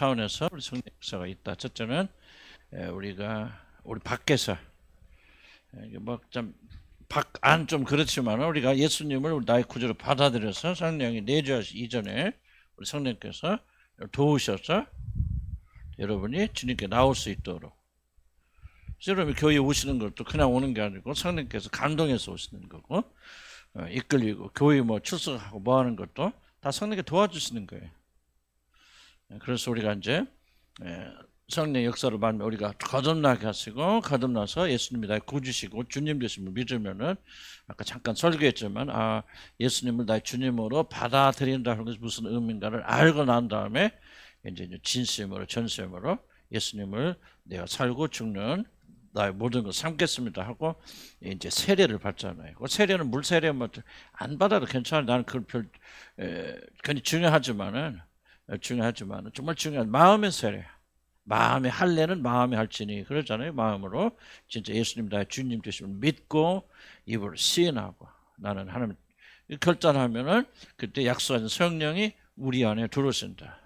차원에서 우리 성령 역사가 있다. 첫째는 우리 밖에서 뭐좀 밖 안 좀 그렇지만 우리가 예수님을 나의 구주로 받아들여서 성령이 내주하시 이전에 우리 성령께서 도우셔서 여러분이 주님께 나올 수 있도록. 여러분이 교회에 오시는 것도 그냥 오는 게 아니고 성령께서 감동해서 오시는 거고, 이끌리고 교회 뭐 출석하고 뭐 하는 것도 다 성령께 도와주시는 거예요. 그래서 우리가 이제 성령 역사를 받으면 우리가 거듭나게 하시고, 거듭나서 예수님이 나의 구주시고 주님 되심을 믿으면은, 아까 잠깐 설교했지만 예수님을 나의 주님으로 받아들인다는 것이 무슨 의미인가를 알고 난 다음에 이제 진심으로 전심으로 예수님을 내가 살고 죽는 나의 모든 걸 삼겠습니다 하고 이제 세례를 받잖아요. 그 세례는 물 세례 뭐 안 받아도 괜찮아요. 나는 그걸 굉장히 중요하지만은 정말 중요한 마음의 세례. 마음의 할례는 마음의 할지니 그러잖아요. 마음으로 진짜 예수님 나의 주님 되심을 믿고 입으로 시인하고 나는 하나님 결단하면은 그때 약속하신 성령이 우리 안에 들어오신다.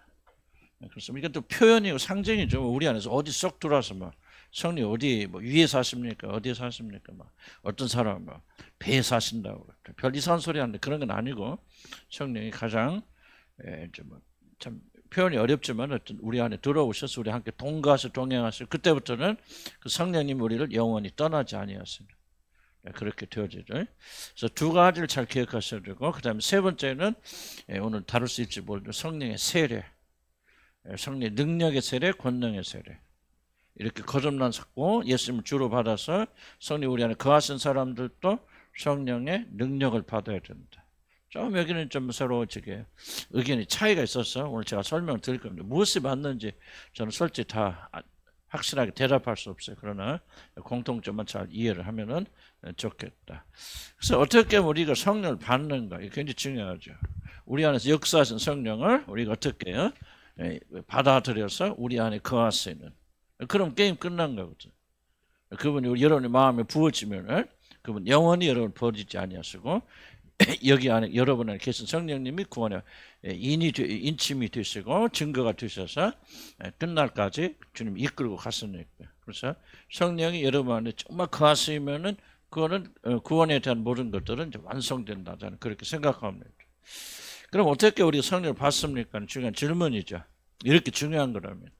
그래서 이게 또 표현이고 상징이죠. 우리 안에서 어디 쏙 들어와서 뭐 성령 어디 뭐 위에 사십니까? 어디에 사십니까? 막 어떤 사람은 뭐 배에 사신다고 별 이상한 소리 하는데 그런 건 아니고 성령이 가장 참 표현이 어렵지만 어떤 우리 안에 들어오셔서 우리 함께 동거하셔 동행하시고 그때부터는 그 성령님 우리를 영원히 떠나지 아니하십니다. 그렇게 되어지죠. 그래서 두 가지를 잘 기억하셔야 되고, 그 다음에 세 번째는 오늘 다룰 수 있을지 모르는 성령의 세례, 성령의 능력의 세례, 권능의 세례. 이렇게 거듭나고 예수님을 주로 받아서 성령 우리 안에 거하신 사람들도 성령의 능력을 받아야 된다. 좀 여기는 좀 서로 의견이 차이가 있어서 오늘 제가 설명을 드릴 겁니다. 무엇이 맞는지 저는 솔직히 다 확실하게 대답할 수 없어요. 그러나 공통점만 잘 이해를 하면은 좋겠다. 그래서 어떻게 우리가 성령을 받는가, 이게 굉장히 중요하죠. 우리 안에서 역사하신 성령을 우리가 어떻게 받아들여서 우리 안에 거하시는, 그럼 게임 끝난 거거든. 그분이 여러분의 마음에 부어지면은 그분 영원히 여러분 버리지 아니하시고 여기 안에 여러분 안에 계신 성령님이 구원의 인침이 되시고 증거가 되셔서 끝날까지 주님 이끌고 갔으니까. 그래서 성령이 여러분 안에 정말 거하시면은 그거는 구원에 대한 모든 것들은 이제 완성된다. 저는 그렇게 생각합니다. 그럼 어떻게 우리가 성령을 받습니까? 중요한 질문이죠. 이렇게 중요한 거라면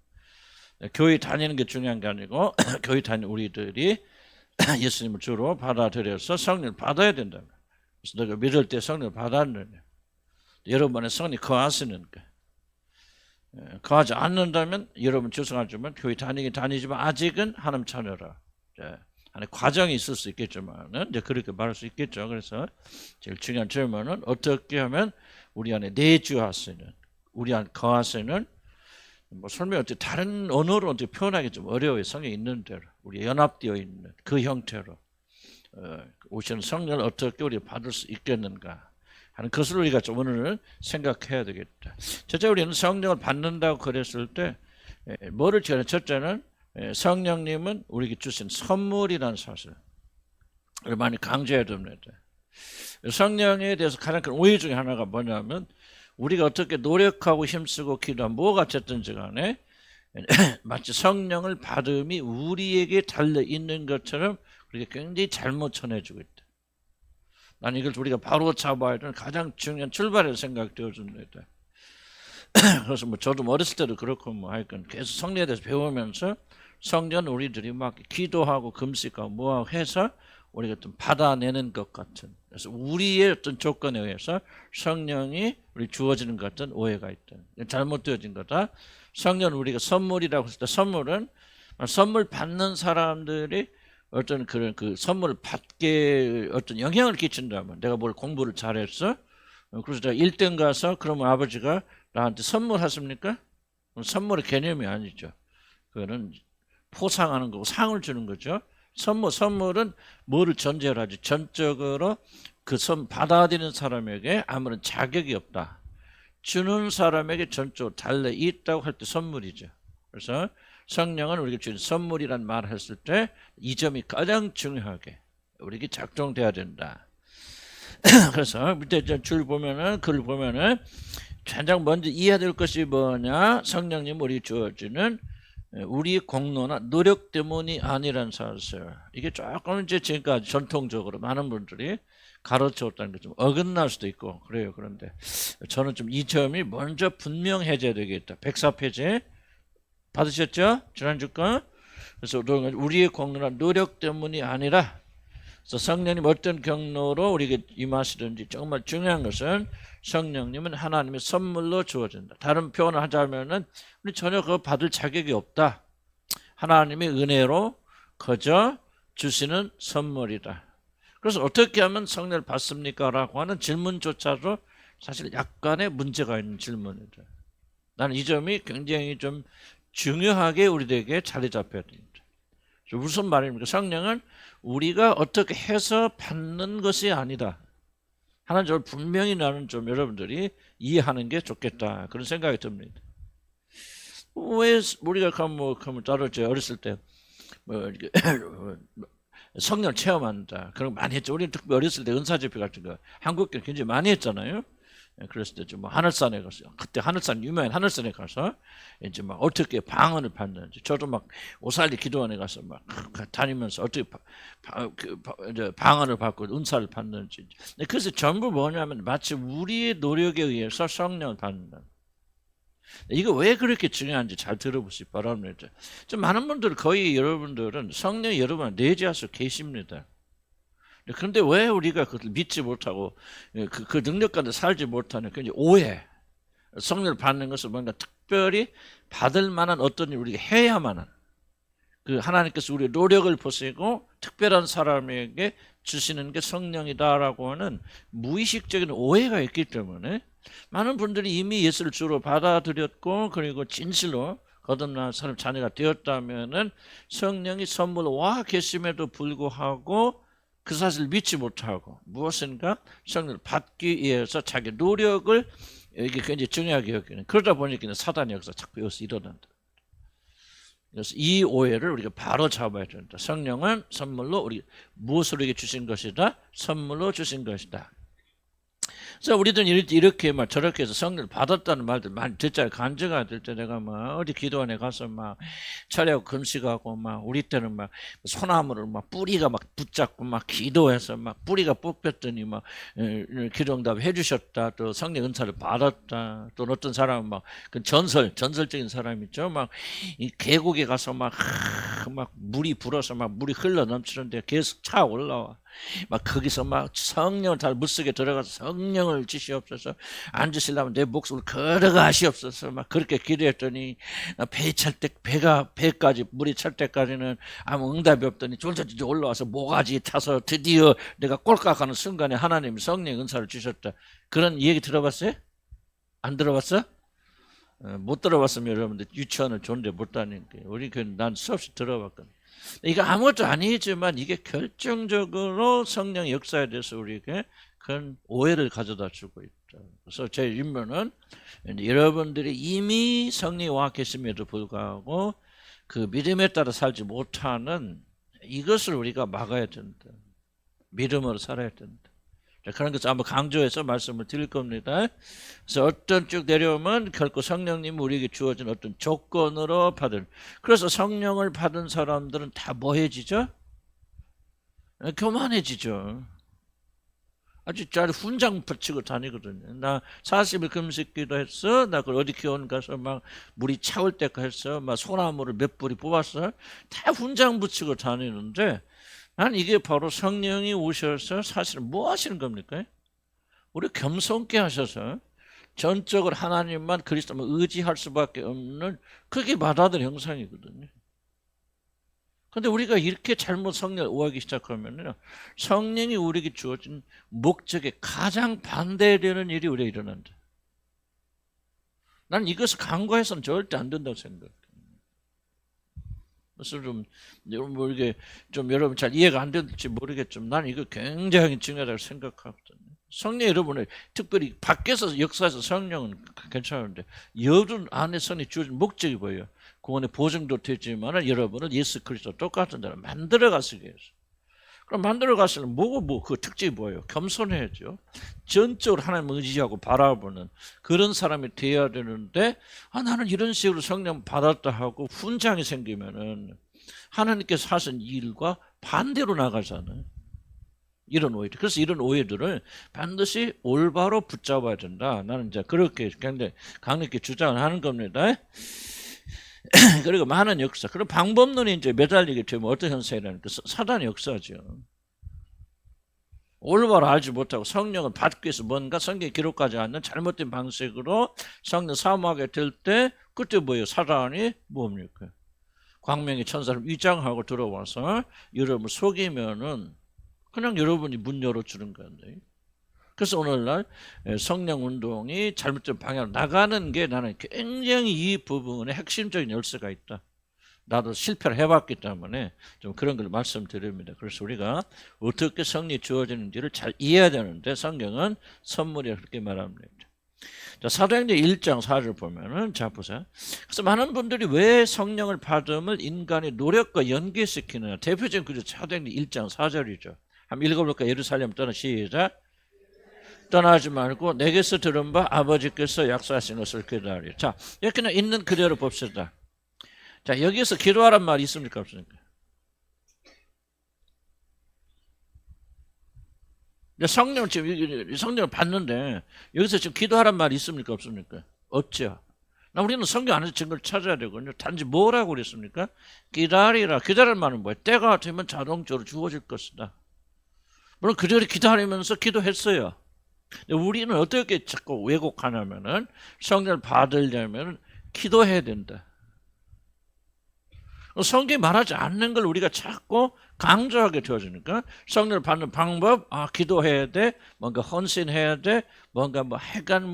교회 다니는 게 중요한 게 아니고 교회 다니는 우리들이 예수님을 주로 받아들여서 성령을 받아야 된다. 그래서 너가 믿을 때 성령을 받았느냐, 여러분의 성령이 거하시는 거야. 거하지 않는다면 여러분 죄송하지만 교회 다니지만 아직은 하나님 자녀라. 안에 과정이 있을 수 있겠지만은 이제 그렇게 말할 수 있겠죠. 그래서 제일 중요한 질문은 어떻게 하면 우리 안에 내주하시는, 우리 안에 거하시는, 뭐 설명 어떻게 다른 언어로 어떻게 표현하기 좀 어려워요. 성경에 있는 대로 우리 연합되어 있는 그 형태로 오시는 성령을 어떻게 우리가 받을 수 있겠는가 하는 것을 우리가 좀 오늘은 생각해야 되겠다. 첫째, 우리는 성령을 받는다고 그랬을 때 뭐를 지어야 돼? 첫째는 성령님은 우리에게 주신 선물이라는 사실을 많이 강조해야 됩니다. 성령에 대해서 가장 큰 오해 중에 하나가 뭐냐면 우리가 어떻게 노력하고 힘쓰고 기도하면 뭐가 됐든지 간에 마치 성령을 받음이 우리에게 달려있는 것처럼 우리가 굉장히 잘못 전해주고 있다. 난 이걸 우리가 바로 잡아야 되는 가장 중요한 출발의 생각되어집니다. 그래서 뭐 저도 어렸을 때도 그렇고 뭐 하여간 계속 성령에 대해서 배우면서 성령 우리들이 막 기도하고 금식하고 뭐하고 해서 우리가 좀 받아내는 것 같은, 그래서 우리의 어떤 조건에 의해서 성령이 우리 주어지는 것 같은 오해가 있다. 잘못되어진 거다. 성령은 우리가 선물이라고 했을 때 선물은 선물 받는 사람들이 어떤 그런 그 선물을 받게 어떤 영향을 끼친다면, 내가 뭘 공부를 잘했어? 그래서 내가 1등 가서 그러면 아버지가 나한테 선물하십니까? 선물의 개념이 아니죠. 그거는 포상하는 거고 상을 주는 거죠. 선물은 뭐를 전제로 하지? 전적으로 그 선 받아들이는 사람에게 아무런 자격이 없다. 주는 사람에게 전적으로 달려 있다고 할 때 선물이죠. 그래서 성령은 우리가 주는 선물이란 말을 했을 때 이 점이 가장 중요하게 우리에게 작동돼야 된다. 그래서 밑에 줄 보면은, 글 보면은 가장 먼저 이해해야 될 것이 뭐냐? 성령님 우리 주어지는 우리 공로나 노력 때문이 아니란 사실. 이게 조금 이제 지금까지 전통적으로 많은 분들이 가르쳐왔다는 게 좀 어긋날 수도 있고 그래요. 그런데 저는 좀 이 점이 먼저 분명해져야 되겠다. 104페이지 받으셨죠? 지난주 거. 그래서 우리의 공로나 노력 때문이 아니라, 그래서 성령님 어떤 경로로 우리에게 임하시든지 정말 중요한 것은 성령님은 하나님의 선물로 주어진다. 다른 표현을 하자면은 우리 전혀 그거 받을 자격이 없다. 하나님의 은혜로 거저 주시는 선물이다. 그래서 어떻게 하면 성령을 받습니까? 라고 하는 질문조차도 사실 약간의 문제가 있는 질문이다. 나는 이 점이 굉장히 좀 중요하게 우리에게 자리 잡혀야 됩니다. 무슨 말입니까? 성령은 우리가 어떻게 해서 받는 것이 아니다. 하나는 좀 분명히 나는 좀 여러분들이 이해하는 게 좋겠다. 그런 생각이 듭니다. 왜 우리가 그러면 따로죠. 어렸을 때 성령 체험한다. 그런 거 많이 했죠. 우리는 특히 어렸을 때 은사집회 같은 거 한국교 굉장히 많이 했잖아요. 그랬을 때 좀 뭐 하늘산에 가서, 그때 하늘산 유명한 하늘산에 가서 이제 막 어떻게 방언을 받는지, 저도 막 오살리 기도원에 가서 막 다니면서 어떻게 방언을 받고 은사를 받는지. 그래서 전부 뭐냐면 마치 우리의 노력에 의해서 성령을 받는다. 이거 왜 그렇게 중요한지 잘 들어보시기 바랍니다. 좀 많은 분들, 거의 여러분들은 성령 여러분 내재하셔 계십니다. 그런데 왜 우리가 그걸 믿지 못하고 그 능력 가운데 살지 못하는 그 오해. 성령을 받는 것은 뭔가 특별히 받을 만한 어떤 일 우리가 해야만 한, 그 하나님께서 우리의 노력을 보시고 특별한 사람에게 주시는 게 성령이다라고 하는 무의식적인 오해가 있기 때문에 많은 분들이 이미 예수를 주로 받아들였고 그리고 진실로 거듭난 사람 자녀가 되었다면은 성령이 선물로 와 계심에도 불구하고 그 사실을 믿지 못하고 무엇인가 성령을 받기 위해서 자기 노력을 이게 굉장히 중요하게 여기는, 그러다 보니까 사단이 여기서 자꾸 여기서 일어난다. 그래서 이 오해를 우리가 바로 잡아야 된다. 성령은 선물로 우리 무엇을 우리에게 주신 것이다? 선물로 주신 것이다. 그래서 우리들은 이렇게 막 저렇게 해서 성령을 받았다는 말들 많이 듣잖아요. 간증할 때 내가 막 어디 기도원에 가서 막 철야하고 금식하고 막 우리 때는 막 소나무를 막 뿌리가 막 붙잡고 막 기도해서 막 뿌리가 뽑혔더니 막 기도응답 해주셨다. 또 성령 은사를 받았다. 또 어떤 사람은 막 그 전설적인 사람 있죠. 막 이 계곡에 가서 막 물이 불어서 막 물이 흘러 넘치는데 계속 차 올라와. 막 거기서 막 성령을 다 물속에 들어가서 성령을 주시옵소서, 앉으시려면 내 목숨을 걸어가시옵소서 막 그렇게 기도했더니 배까지 물이 찰 때까지는 아무 응답이 없더니 졸졸 올라와서 모가지 타서 드디어 내가 꼴깍하는 순간에 하나님이 성령 은사를 주셨다. 그런 얘기 들어봤어요? 안 들어봤어? 못 들어봤으면 여러분들 유치원을 좋은데 못 다니는 게, 우리 난 수없이 들어봤거든. 이거 아무것도 아니지만 이게 결정적으로 성령 역사에 대해서 우리에게 큰 오해를 가져다 주고 있다. 그래서 제 임무는 여러분들이 이미 성령이 와 계심에도 불구하고 그 믿음에 따라 살지 못하는 이것을 우리가 막아야 된다. 믿음으로 살아야 된다. 그런 것을 한번 강조해서 말씀을 드릴 겁니다. 그래서 어떤 쭉 내려오면 결코 성령님 우리에게 주어진 어떤 조건으로 받은, 그래서 성령을 받은 사람들은 다 뭐해지죠? 교만해지죠. 아주 잘 훈장 붙이고 다니거든요. 나 40일 금식기도 했어. 나 그 어디 기원 가서 막 물이 차올 때까지 했어. 막 소나무를 몇 뿌리 뽑았어. 다 훈장 붙이고 다니는데, 난 이게 바로 성령이 오셔서 사실은 뭐 하시는 겁니까? 우리 겸손케 하셔서 전적으로 하나님만 그리스도만 의지할 수밖에 없는, 그게 받아들인 형상이거든요. 그런데 우리가 이렇게 잘못 성령을 오해하기 시작하면 성령이 우리에게 주어진 목적에 가장 반대되는 일이 우리에게 일어난다. 난 이것을 간과해서는 절대 안 된다고 생각해요. 그래서 좀 여러분 잘 이해가 안 될지 모르겠지만 나는 이거 굉장히 중요하다고 생각하거든요. 성령 여러분을 특별히 밖에서 역사에서 성령은 괜찮은데 여러분 안에 성령이 주어진 목적이 뭐예요? 구원의 보증도 되지만 여러분을 예수 그리스도 똑같은 데로 만들어 가시기 위해서. 그럼 만들어 갔으면 그 특징이 뭐예요? 겸손해야죠. 전적으로 하나님을 의지하고 바라보는 그런 사람이 돼야 되는데, 나는 이런 식으로 성령 받았다 하고 훈장이 생기면은 하나님께서 하신 일과 반대로 나가잖아요. 이런 오해들. 그래서 이런 오해들을 반드시 올바로 붙잡아야 된다. 나는 이제 그렇게 굉장히 강력히 주장을 하는 겁니다. 그리고 많은 역사. 그리고 방법론이 이제 매달리게 되면 어떤 현상이라는 그 사단의 역사죠. 올바로 알지 못하고 성령을 받기 위해서 뭔가 성경에 기록하지 않는 잘못된 방식으로 성령 사모하게 될 때, 그때 뭐예요? 사단이 뭡니까? 광명의 천사를 위장하고 들어와서 여러분을 속이면은 그냥 여러분이 문 열어주는 건데. 그래서 오늘날 성령 운동이 잘못된 방향으로 나가는 게 나는 굉장히 이 부분에 핵심적인 열쇠가 있다. 나도 실패를 해봤기 때문에 좀 그런 걸 말씀드립니다. 그래서 우리가 어떻게 성령이 주어지는지를 잘 이해해야 되는데, 성경은 선물이라고 그렇게 말합니다. 자, 사도행전 1장 4절 보면은, 자 보세요. 그래서 많은 분들이 왜 성령을 받음을 인간의 노력과 연계시키느냐. 대표적인 그죠. 사도행전 1장 4절이죠. 한번 읽어볼까? 예루살렘 떠나. 시작. 떠나지 말고 내게서 들은 바 아버지께서 약속하신 것을 기다리라. 자, 이렇게 있는 그대로 봅시다. 자, 여기서 기도하란 말이 있습니까? 없습니까? 성령, 지금 성령을 받는데 여기서 지금 기도하란 말이 있습니까? 없습니까? 없죠. 우리는 성경 안에서 증거를 찾아야 되거든요. 단지 뭐라고 그랬습니까? 기다리라. 기다리는 말은 뭐예요? 때가 되면 자동적으로 주어질 것이다. 물론 그들이 기다리면서 기도했어요. 우리는 어떻게 자꾸 왜곡하냐면은 성령을 받으려면 기도해야 된다. 성경이 말하지 않는 걸 우리가 자꾸 강조하게 되어지니까 성령을 받는 방법, 기도해야 돼, 뭔가 헌신해야 돼, 뭔가 하여간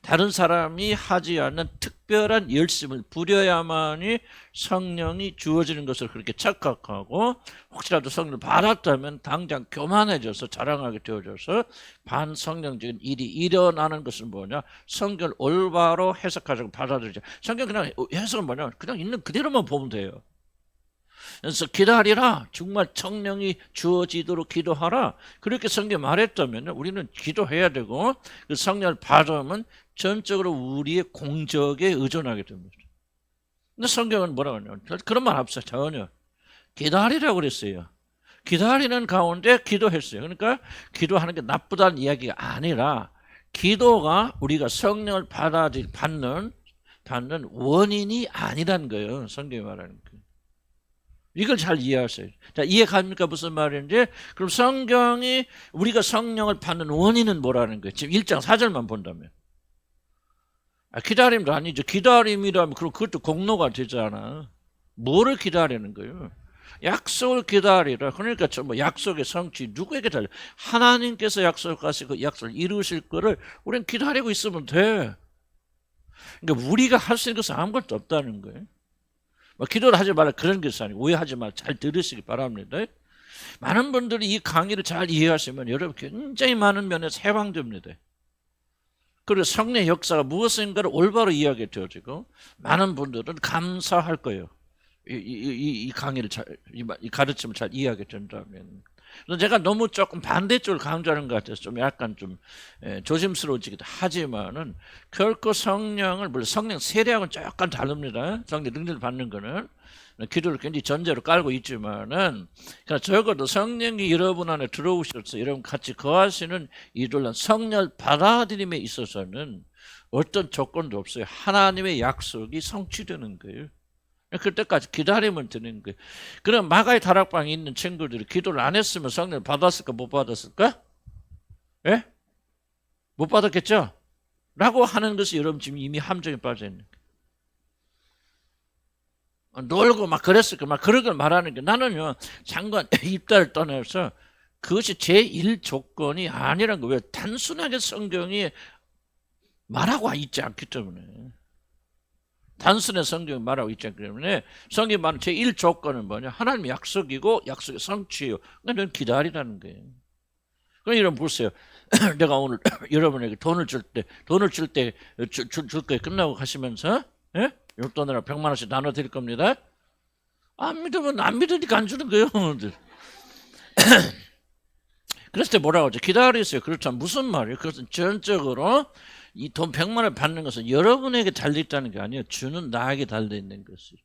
다른 사람이 하지 않는 특별한 열심을 부려야만이 성령이 주어지는 것을 그렇게 착각하고, 혹시라도 성령을 받았다면 당장 교만해져서 자랑하게 되어져서 반성령적인 일이 일어나는 것은 뭐냐? 성경을 올바로 해석하자고 받아들이자. 성경 그냥 해석은 뭐냐? 그냥 있는 그대로만 보면 돼요. 그래서 기다리라. 정말 성령이 주어지도록 기도하라. 그렇게 성경 말했다면 우리는 기도해야 되고, 그 성령을 받으면 전적으로 우리의 공적에 의존하게 됩니다. 근데 성경은 뭐라고 하냐면 그런 말 없어요. 전혀. 기다리라고 그랬어요. 기다리는 가운데 기도했어요. 그러니까 기도하는 게 나쁘다는 이야기가 아니라, 기도가 우리가 성령을 받는 원인이 아니라는 거예요. 성경이 말하는 거. 이걸 잘 이해하세요. 자, 이해 갑니까? 무슨 말인지? 그럼 성경이 우리가 성령을 받는 원인은 뭐라는 거예요? 지금 1장 4절만 본다면. 기다림도 아니죠. 기다림이라면 그럼 그것도 공로가 되잖아. 뭐를 기다리는 거예요? 약속을 기다리라. 그러니까 약속의 성취 누구에게 달려? 하나님께서 약속하시고 약속을 이루실 거를 우리는 기다리고 있으면 돼. 그러니까 우리가 할 수 있는 것은 아무것도 없다는 거예요. 기도를 하지 말라 그런 것이 아니고, 오해하지 말라. 잘 들으시기 바랍니다. 많은 분들이 이 강의를 잘 이해하시면 여러분 굉장히 많은 면에서 해방됩니다. 그리고 성령의 역사가 무엇인가를 올바로 이해하게 되어지고, 많은 분들은 감사할 거예요. 이 강의를 이 가르침을 잘 이해하게 된다면. 제가 너무 조금 반대쪽을 강조하는 것 같아서 좀 약간 좀 조심스러워지기도 하지만은, 결코 성령을, 물론 성령 세례하고는 약간 다릅니다. 성령 능력을 받는 거는 기도를 굉장히 전제로 깔고 있지만은, 그러니까 적어도 성령이 여러분 안에 들어오셔서 여러분 같이 거하시는 이들은 성령을 받아들임에 있어서는 어떤 조건도 없어요. 하나님의 약속이 성취되는 거예요. 그때까지 기다리면 되는 거예요. 그럼 마가의 다락방에 있는 친구들이 기도를 안 했으면 성령을 받았을까 못 받았을까? 예? 못 받았겠죠? 라고 하는 것이 여러분 지금 이미 함정에 빠져 있는 거예요. 놀고 그랬을까 그런 걸 말하는 게, 나는요 장관 입다를 떠나서 그것이 제1 조건이 아니란 거예요. 왜? 단순하게 성경이 말하고 있지 않기 때문에. 단순히 성경이 말하고 있지 않기 때문에, 성경이 말하는 제1 조건은 뭐냐? 하나님의 약속이고 약속의 성취예요. 그러니까 기다리라는 거예요. 그럼 여러분 보세요. 내가 오늘 여러분에게 돈을 줄 때 줄 거예요. 끝나고 가시면서, 예? 용돈으로 100만 원씩 나눠 드릴 겁니다. 안 믿으면 안 믿으니까 안 주는 거예요. 그랬을 때 뭐라고 하죠? 기다리세요. 그렇다면 무슨 말이에요? 그것은 전적으로 이 돈 100만 원을 받는 것은 여러분에게 달려있다는 게 아니에요. 주는 나에게 달려있는 것이죠.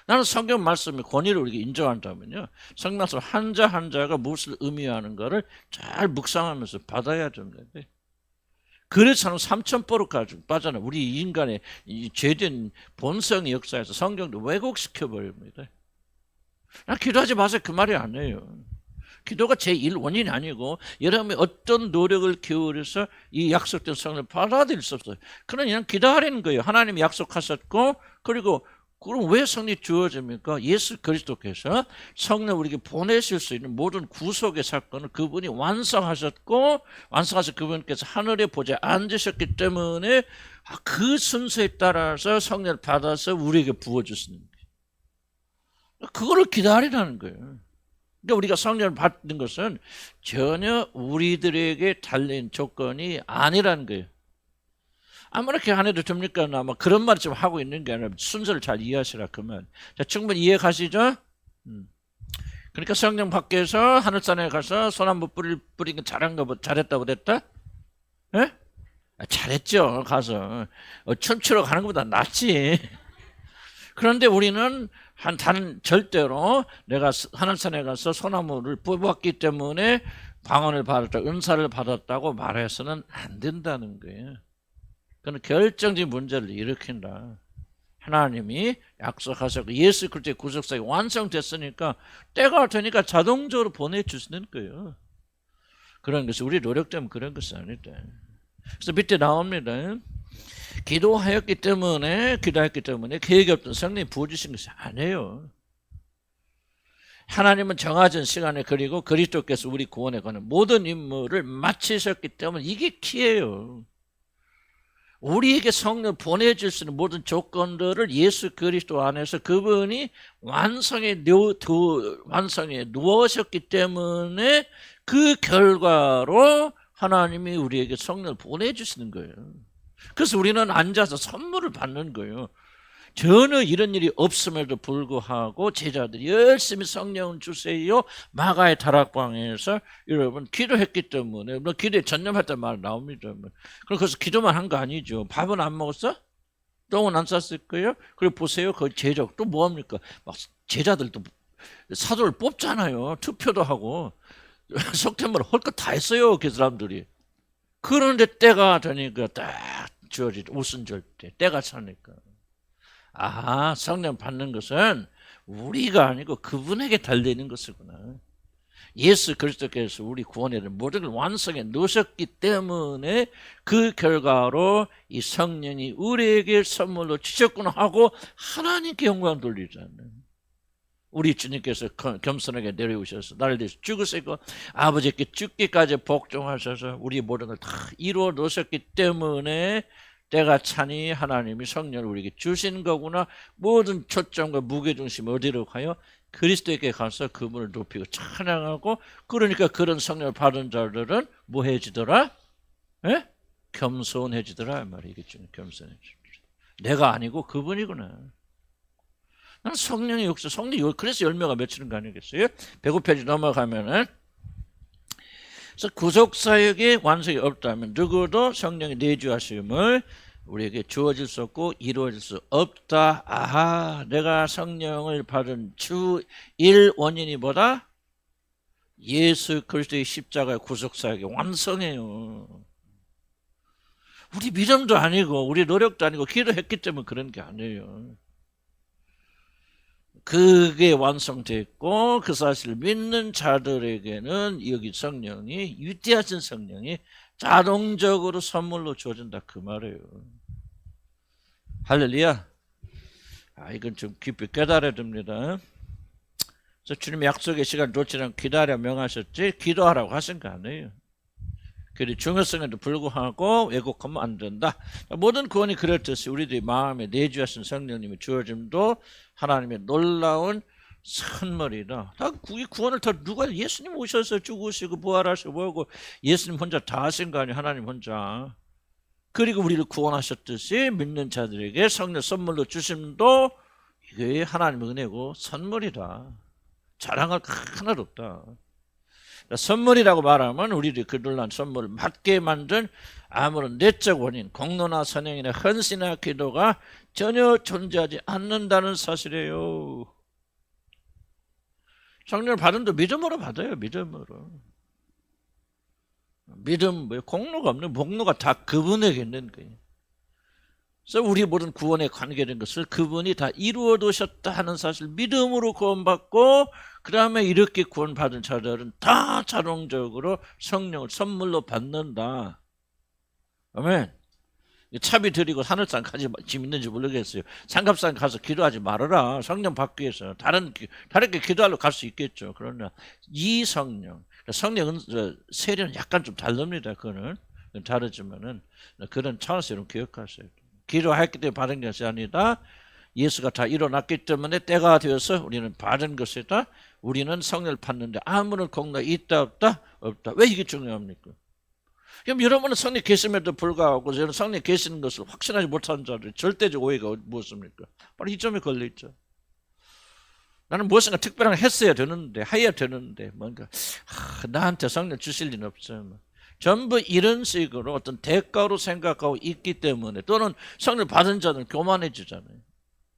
나는 성경 말씀의 권위를 우리가 인정한다면요, 성경 말씀 한자 한자가 무엇을 의미하는가를 잘 묵상하면서 받아야 됩니다. 그래서는 삼천포로 빠져나 우리 인간의 이 죄된 본성의 역사에서 성경도 왜곡시켜 버립니다. 기도하지 마세요, 그 말이 아니에요. 기도가 제1 원인이 아니고 여러분이 어떤 노력을 기울여서 이 약속된 성령을 받아들일 수 없어요. 그냥 기도하라는 거예요. 하나님이 약속하셨고, 그리고 그럼 왜 성령이 주어집니까? 예수 그리스도께서 성령 우리에게 보내실 수 있는 모든 구속의 사건을 그분이 완성하셨고, 완성하셔서 그분께서 하늘의 보좌에 앉으셨기 때문에 그 순서에 따라서 성령을 받아서 우리에게 부어주시는 거예요. 그거를 기다리라는 거예요. 그러니까 우리가 성령을 받는 것은 전혀 우리들에게 달린 조건이 아니라는 거예요. 아무렇게 안 해도 됩니까? 아마 그런 말을 좀 하고 있는 게 아니라 순서를 잘 이해하시라 그 말. 자, 충분히 이해 가시죠? 그러니까 성령 밖에서 하늘산에 가서 손 한번 뿌린 거 잘했다고 됐다? 예? 잘했죠. 가서 춤추러 가는 것보다 낫지. 그런데 우리는 다른 절대로 내가 하늘산에 가서 소나무를 뽑았기 때문에 방언을 받았다, 은사를 받았다고 말해서는 안 된다는 거예요. 그건 결정적인 문제를 일으킨다. 하나님이 약속하셨고 예수 그리스도의 구속사역이 완성됐으니까 때가 되니까 자동적으로 보내주시는 거예요. 그런 것이 우리 노력 때문에 그런 것이 아니다. 그래서 밑에 나옵니다. 기도했기 때문에 계획이 없던 성령이 부어주신 것이 아니에요. 하나님은 정해진 시간에 그리고 그리스도께서 우리 구원에 관한 모든 임무를 마치셨기 때문에 이게 키예요. 우리에게 성령을 보내줄 수 있는 모든 조건들을 예수 그리스도 안에서 그분이 완성에 누우셨기 때문에 그 결과로 하나님이 우리에게 성령을 보내주시는 거예요. 그래서 우리는 앉아서 선물을 받는 거예요. 전혀 이런 일이 없음에도 불구하고 제자들이 열심히 성령 주세요 마가의 다락방에서 여러분 기도했기 때문에, 기도에 전념했단 말 나옵니다. 그럼 그래서 기도만 한 거 아니죠. 밥은 안 먹었어? 똥은 안 쌌을 거예요? 그리고 보세요, 그 제자 또 뭐합니까? 막 제자들도 사도를 뽑잖아요. 투표도 하고 속된 말 할 거 다 했어요, 그 사람들이. 그런데 때가 되니까 딱 주어지죠. 오순절 때가 차니까. 성령 받는 것은 우리가 아니고 그분에게 달려있는 것이구나. 예수 그리스도께서 우리 구원에 대한 모든 걸 완성해 놓으셨기 때문에 그 결과로 이 성령이 우리에게 선물로 주셨구나 하고 하나님께 영광 돌리잖아요. 우리 주님께서 겸손하게 내려오셔서 나를 위해서 죽으시고 아버지께 죽기까지 복종하셔서 우리 모든 걸 다 이루어 놓으셨기 때문에 때가 차니 하나님이 성령을 우리에게 주신 거구나. 모든 초점과 무게중심이 어디로 가요? 그리스도에게 가서 그분을 높이고 찬양하고, 그러니까 그런 성령을 받은 자들은 뭐 해지더라? 예? 겸손해지더라 말이겠죠. 겸손해지더라. 내가 아니고 그분이구나. 난 성령의 역사, 성령이 그래서 열매가 맺히는 거 아니겠어요? 105페이지 넘어가면은, 그래서 구속사역의 완성이 없다면 누구도 성령의 내주하심을 우리에게 주어질 수 없고 이루어질 수 없다. 내가 성령을 받은 주 1 원인이 뭐다? 예수 그리스도의 십자가의 구속사역의 완성이에요. 우리 믿음도 아니고 우리 노력도 아니고 기도했기 때문에 그런 게 아니에요. 그게 완성됐고 그 사실을 믿는 자들에게는 여기 성령이, 위대하신 성령이 자동적으로 선물로 주어진다 그 말이에요. 할렐루야. 이건 좀 깊이 깨달아야 됩니다. 그래서 주님 약속의 시간 놓지 않고 기다려 명하셨지 기도하라고 하신 거 아니에요. 그리 중요성에도 불구하고 왜곡하면 안 된다. 모든 구원이 그렇듯이 우리들이 마음에 내주하신 성령님의 주어짐도 하나님의 놀라운 선물이다. 이 구원을 다 누가, 예수님 오셔서 죽으시고 부활하시고 뭐고 예수님 혼자 다 하신 거 아니에요. 하나님 혼자. 그리고 우리를 구원하셨듯이 믿는 자들에게 성령 선물로 주심도 이게 하나님의 은혜고 선물이다. 자랑할 거 하나도 없다. 선물이라고 말하면 우리들이 그들란 선물을 받게 만든 아무런 내적 원인, 공로나 선행이나 헌신이나 기도가 전혀 존재하지 않는다는 사실이에요. 성령을 받음도 믿음으로 받아요. 믿음으로. 믿음, 공로가 없는 공로가 다 그분에게 있는 거예요. 그래서 우리 모든 구원에 관계된 것을 그분이 다 이루어 두셨다 하는 사실 믿음으로 구원받고 그 다음에 이렇게 구원받은 자들은 다 자동적으로 성령을 선물로 받는다. 아멘. 차비 드리고 하늘산 가지 짐 있는지 모르겠어요. 상갑산 가서 기도하지 말아라. 성령 받기 위해서 다르게 기도하러 갈 수 있겠죠. 그러나 이 성령은 세례는 약간 좀 다릅니다. 그거는 다르지만은 그런 차원에서 여러분 기억하세요. 기도했기 때문에 받은 것이 아니다. 예수가 다 일어났기 때문에 때가 되어서 우리는 받은 것이다. 우리는 성령을 받는데 아무런 공로가 있다 없다? 없다. 왜 이게 중요합니까? 그럼 여러분은 성령 계심에도 불구하고 저는 성령 계시는 것을 확신하지 못하는 자들의 절대적 오해가 무엇입니까? 바로 이 점에 걸려있죠. 나는 무엇인가 특별한 걸 했어야 되는데 해야 되는데 뭔가 나한테 성령 주실 리는 없죠. 전부 이런 식으로 어떤 대가로 생각하고 있기 때문에 또는 성령 받은 자들은 교만해지잖아요.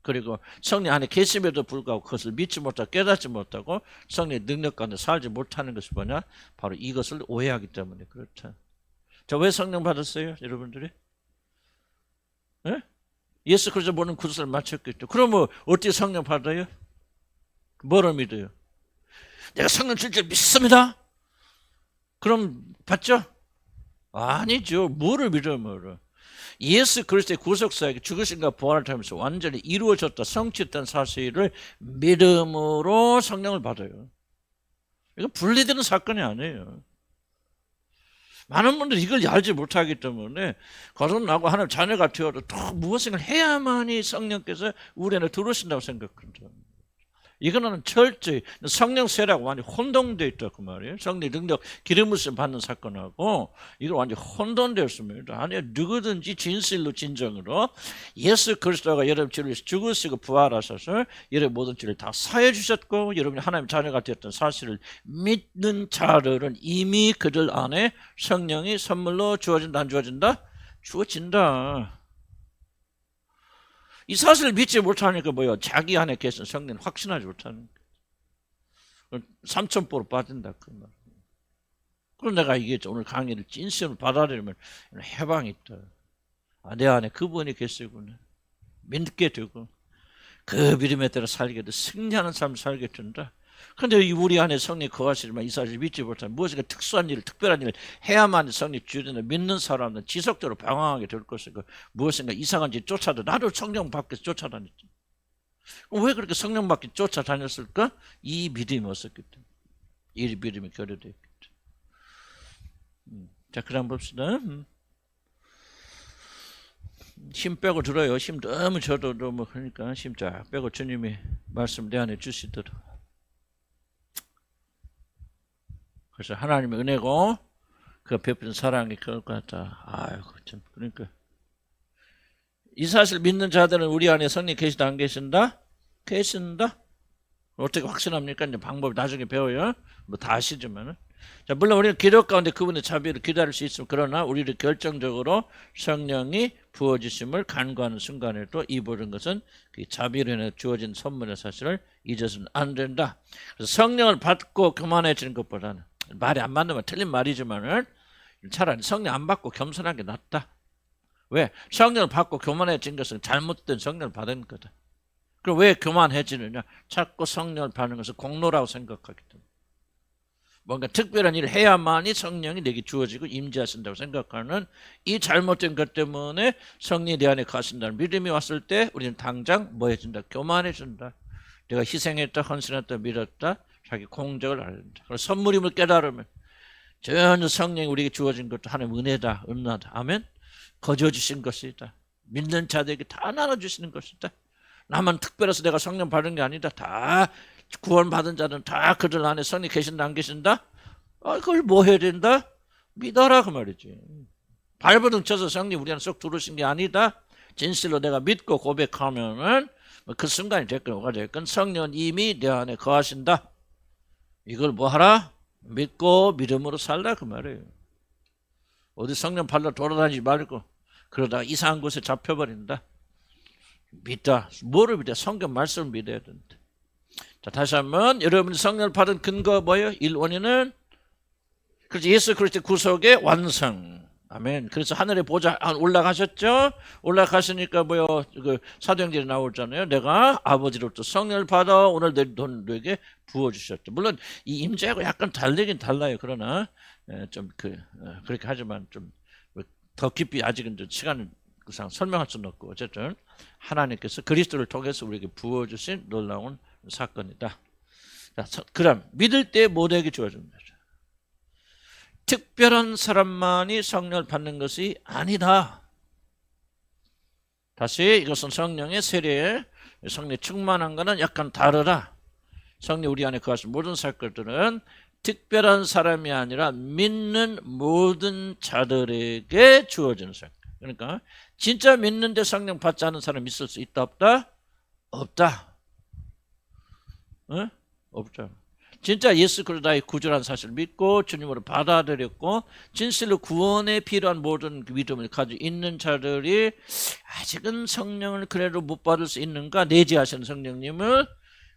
그리고 성령 안에 계심에도 불구하고 그것을 믿지 못하고 깨닫지 못하고 성령의 능력 가운데 살지 못하는 것이 뭐냐? 바로 이것을 오해하기 때문에 그렇다. 자, 왜 성령 받았어요? 여러분들이? 예? 예수 그리스도 모든 구속을 마쳤겠죠. 그러면 어떻게 성령 받아요? 뭐를 믿어요? 내가 성령 줄 줄 믿습니다. 그럼 받죠? 아니죠. 뭐를 믿어요? 뭐를? 예수 그리스도의 구속사역이 죽으신가 부활을 통해서 완전히 이루어졌다 성취했다는 사실을 믿음으로 성령을 받아요. 이거 분리되는 사건이 아니에요. 많은 분들이 이걸 알지 못하기 때문에 거듭나고 하나님 자녀가 되어도 또 무엇을 해야만이 성령께서 우리 안에 들어오신다고 생각합니다. 이거는 철저히 성령 세례하고 완전히 혼동되어 있다 그 말이에요. 성령 능력 기름 부으심 받는 사건하고 이거 완전히 혼돈되었습니다. 아니 누구든지 진실로 진정으로 예수 그리스도가 여러분 죄를 위해서 죽으시고 부활하셔서 여러분 모든 죄를 다 사해 주셨고 여러분이 하나님 자녀가 되었던 사실을 믿는 자들은 이미 그들 안에 성령이 선물로 주어진다 안 주어진다? 주어진다. 이 사실을 믿지 못하니까 뭐예요? 자기 안에 계신 성령을 확신하지 못하는 거예요. 삼천포로 빠진다 그 말. 그럼 내가 이게 오늘 강의를 진심으로 받아들이면 해방이 있다. 내 안에 그분이 계시구나. 믿게 되고 그 믿음에 따라 살게 돼 승리하는 삶을 살게 된다. 그런데 우리 안에 성령이 거하시지만 이 사실을 믿지 못하면 무엇인가 특수한 일, 특별한 일을 해야만 성령이 주는데 믿는 사람은 지속적으로 방황하게 될 것이고 무엇인가 이상한 짓 쫓아도 나도 성령 밖에 쫓아다녔지. 왜 그렇게 성령 밖에 쫓아다녔을까? 이 믿음이 없었기 때문에. 이 믿음이 결여되었기 때문에. 자, 그럼 봅시다. 힘 빼고 들어요. 힘 너무 줘도 너무 그러니까 힘 쫙 빼고 주님이 말씀 내 안에 주시도록. 그래서 하나님의 은혜고 그 베푸는 사랑이 그럴 것 같다. 아이고 참 그러니까 이 사실 믿는 자들은 우리 안에 성령 계시다 안 계신다? 계신다. 어떻게 확신합니까? 이제 방법 나중에 배워요. 뭐 다 아시지만은. 자, 물론 우리는 기도 가운데 그분의 자비를 기다릴 수 있으면 그러나 우리를 결정적으로 성령이 부어주심을 간구하는 순간에도 이 모든 것은 그 자비로 인해 주어진 선물의 사실을 잊어서는 안 된다. 그래서 성령을 받고 교만해지는 것보다는 말이 안 맞는 건 틀린 말이지만은 차라리 성령 안 받고 겸손한 게 낫다. 왜? 성령을 받고 교만해진 것은 잘못된 성령을 받은 거다. 그럼 왜 교만해지느냐? 자꾸 성령을 받는 것을 공로라고 생각하기 때문에. 뭔가 특별한 일을 해야만이 성령이 내게 주어지고 임재하신다고 생각하는 이 잘못된 것 때문에 성령이 내 안에 가신다는 믿음이 왔을 때 우리는 당장 뭐 해준다? 교만해진다. 내가 희생했다, 헌신했다, 믿었다. 자기 공적을 알린다. 선물임을 깨달으면 전혀 성령이 우리에게 주어진 것도 하나님의 은혜다, 은나다. 아멘. 거저 주신 것이다. 믿는 자들에게 다 나눠주시는 것이다. 나만 특별해서 내가 성령 받은 게 아니다. 다 구원받은 자는 다 그들 안에 성령이 계신다 안 계신다? 그걸 뭐 해야 된다? 믿어라 그 말이지. 발버둥 쳐서 성령 우리 안에 쏙 들어오신 게 아니다. 진실로 내가 믿고 고백하면은 그 순간이 됐건 뭐가 됐건 성령은 이미 내 안에 거하신다. 이걸 뭐 하라? 믿고 믿음으로 살라 그 말이에요. 어디 성령 발로 돌아다니지 말고 그러다가 이상한 곳에 잡혀버린다. 믿다. 뭐를 믿어야? 성경 말씀을 믿어야 된다. 자, 다시 한번 여러분이 성령을 받은 근거 뭐예요? 1원인은 그래서 예수 그리스도의 구속의 완성. 아멘. 그래서 하늘에 보좌 올라가셨죠? 올라가시니까 뭐요? 그 사도행전에 나오잖아요. 내가 아버지로부터 성령을 받아 오늘 너에게 부어주셨죠. 물론 이 임재하고 약간 다르긴 달라요. 그러나 좀 그렇게 하지만 좀 더 깊이 아직은 좀 시간을 그상 설명할 수는 없고 어쨌든 하나님께서 그리스도를 통해서 우리에게 부어주신 놀라운 사건이다. 자, 그럼 믿을 때 모두에게 주어집니다. 특별한 사람만이 성령을 받는 것이 아니다. 다시 이것은 성령의 세례, 성령이 충만한 것은 약간 다르다. 성령 우리 안에 거하신 모든 사건들은 특별한 사람이 아니라 믿는 모든 자들에게 주어지는 사건. 그러니까 진짜 믿는데 성령 받지 않은 사람 있을 수 있다 없다? 없다. 어? 없죠. 진짜 예수 그리스도 나의 구주라는 사실을 믿고 주님으로 받아들였고 진실로 구원에 필요한 모든 믿음을 가지고 있는 자들이 아직은 성령을 그래도 못 받을 수 있는가? 내재하시는 성령님을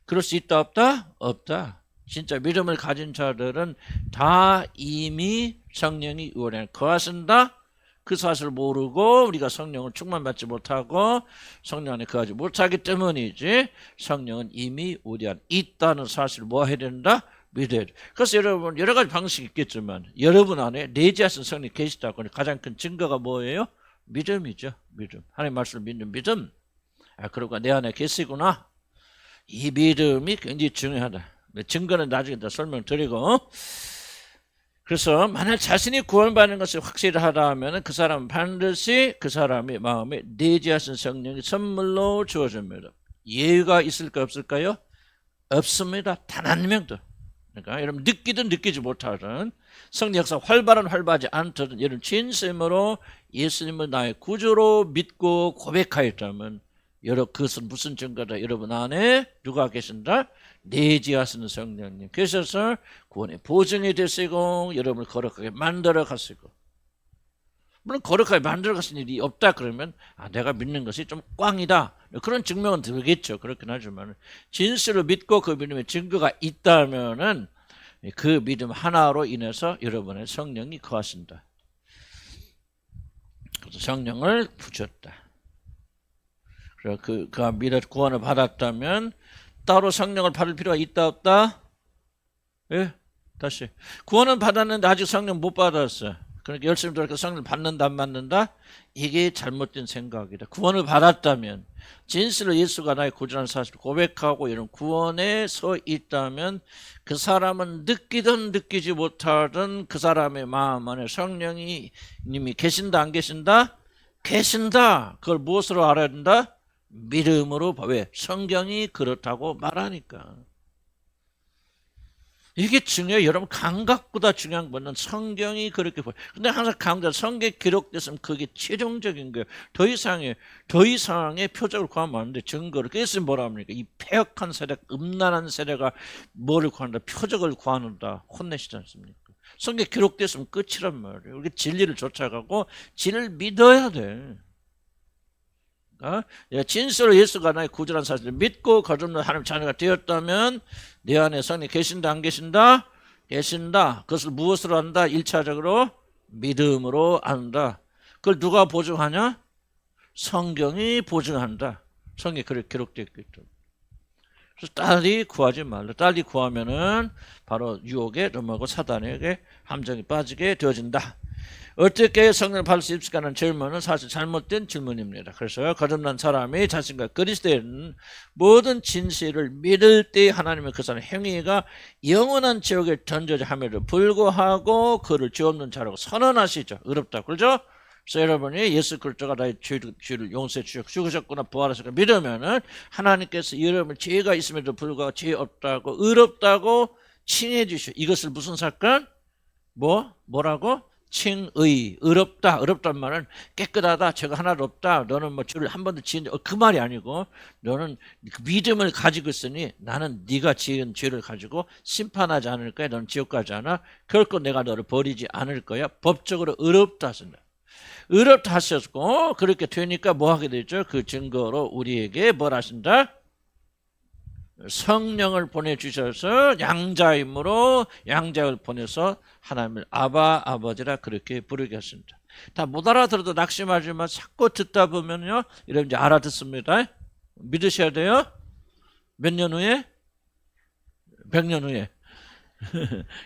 그럴 수 있다 없다? 없다. 진짜 믿음을 가진 자들은 다 이미 성령이 우리 안에 거하신다. 그 사실을 모르고 우리가 성령을 충만받지 못하고 성령 안에 거하지 못하기 때문이지 성령은 이미 우리 안에 있다는 사실을 뭐 해야 된다? 믿어야 돼. 그래서 여러분 여러 가지 방식이 있겠지만 여러분 안에 내재하신 성령이 계시다고 가장 큰 증거가 뭐예요? 믿음이죠. 믿음. 하나님의 말씀을 믿는 믿음. 그러고 내 안에 계시구나. 이 믿음이 굉장히 중요하다. 증거는 나중에 다 설명드리고 그래서 만약 자신이 구원받는 것이 확실하다 하면 그 사람은 반드시 그 사람의 마음에 내재하신 성령이 선물로 주어집니다. 예외가 있을까 없을까요? 없습니다. 단 한 명도. 그러니까 여러분 느끼든 느끼지 못하든 성령 역사 활발하지 않든 여러분 진심으로 예수님을 나의 구주로 믿고 고백하였다면 여러분 그것은 무슨 증거다? 여러분 안에 누가 계신다? 내재하시는 성령님 계셔서 구원의 보증이 되시고 여러분을 거룩하게 만들어 가시고 물론 거룩하게 만들어 가신 일이 없다 그러면 내가 믿는 것이 좀 꽝이다 그런 증명은 들겠죠. 그렇긴 하지만 진실로 믿고 그 믿음의 증거가 있다면은 그 믿음 하나로 인해서 여러분의 성령이 거하신다. 그래서 성령을 부셨다. 그래서 그가 믿어 구원을 받았다면 따로 성령을 받을 필요가 있다 없다? 예? 다시 구원은 받았는데 아직 성령 못 받았어. 그러니까 열심히 돌아서 성령을 받는다 안 받는다? 이게 잘못된 생각이다. 구원을 받았다면 진실로 예수가 나의 구주라는 사실을 고백하고 이런 구원에 서 있다면 그 사람은 느끼든 느끼지 못하든 그 사람의 마음 안에 성령이 이미 계신다 안 계신다? 계신다. 그걸 무엇으로 알아야 된다? 믿음으로. 왜? 성경이 그렇다고 말하니까. 이게 중요해요. 여러분 감각보다 중요한 거는 성경이 그렇게 보여요. 근데 항상 강조한 성경에 기록됐으면 그게 최종적인 거예요. 더 이상의 표적을 구하면 안 돼. 증거를. 그래서 뭐라 합니까? 이 패역한 세대, 음란한 세대가 뭐를 구한다? 표적을 구하는다. 혼내시지 않습니까? 성경에 기록됐으면 끝이란 말이에요. 우리 진리를 쫓아가고 진리를 믿어야 돼. 진실로 예수가 나의 구주라는 사실을 믿고 거듭난 하나님 자녀가 되었다면 내 안에 성령이 계신다 안 계신다? 계신다. 그것을 무엇으로 안다? 1차적으로 믿음으로 안다. 그걸 누가 보증하냐? 성경이 보증한다. 성경에 그렇게 기록되어 있기 때문에. 그래서 딸이 구하지 말라. 딸이 구하면은 바로 유혹에 넘어가고 사단에게 함정에 빠지게 되어진다. 어떻게 성령을 받을 수 있을까 하는 질문은 사실 잘못된 질문입니다. 그래서 거듭난 사람이 자신과 그리스도에 있는 모든 진실을 믿을 때 하나님의 그 사람의 행위가 영원한 지옥에 던져져 함에도 불구하고 그를 죄 없는 자라고 선언하시죠. 어렵다. 그렇죠? 그래서 여러분이 예수 그리스도가 나의 죄를 용서해 주셨구나 부활하셨구나 믿으면은 하나님께서 여러분 죄가 있음에도 불구하고 죄 없다고 의롭다고 칭해 주시오. 이것을 무슨 사건? 뭐라고? 칭의, 의롭다. 의롭단 말은 깨끗하다. 죄가 하나도 없다. 너는 뭐 죄를 한 번도 지은 그 말이 아니고 너는 그 믿음을 가지고 있으니 나는 네가 지은 죄를 가지고 심판하지 않을 거야. 너는 지옥 가지 않아. 결코 내가 너를 버리지 않을 거야. 법적으로 의롭다 쓴다. 의롭다 하셨고 그렇게 되니까 뭐 하게 되죠? 그 증거로 우리에게 뭘 하신다? 성령을 보내주셔서 양자임으로 양자를 보내서 하나님을 아바 아버지라 그렇게 부르게 하십니다. 다 못 알아들어도 낙심하지만 자꾸 듣다 보면요 이런 이제 알아듣습니다. 믿으셔야 돼요. 몇 년 후에? 100년 후에.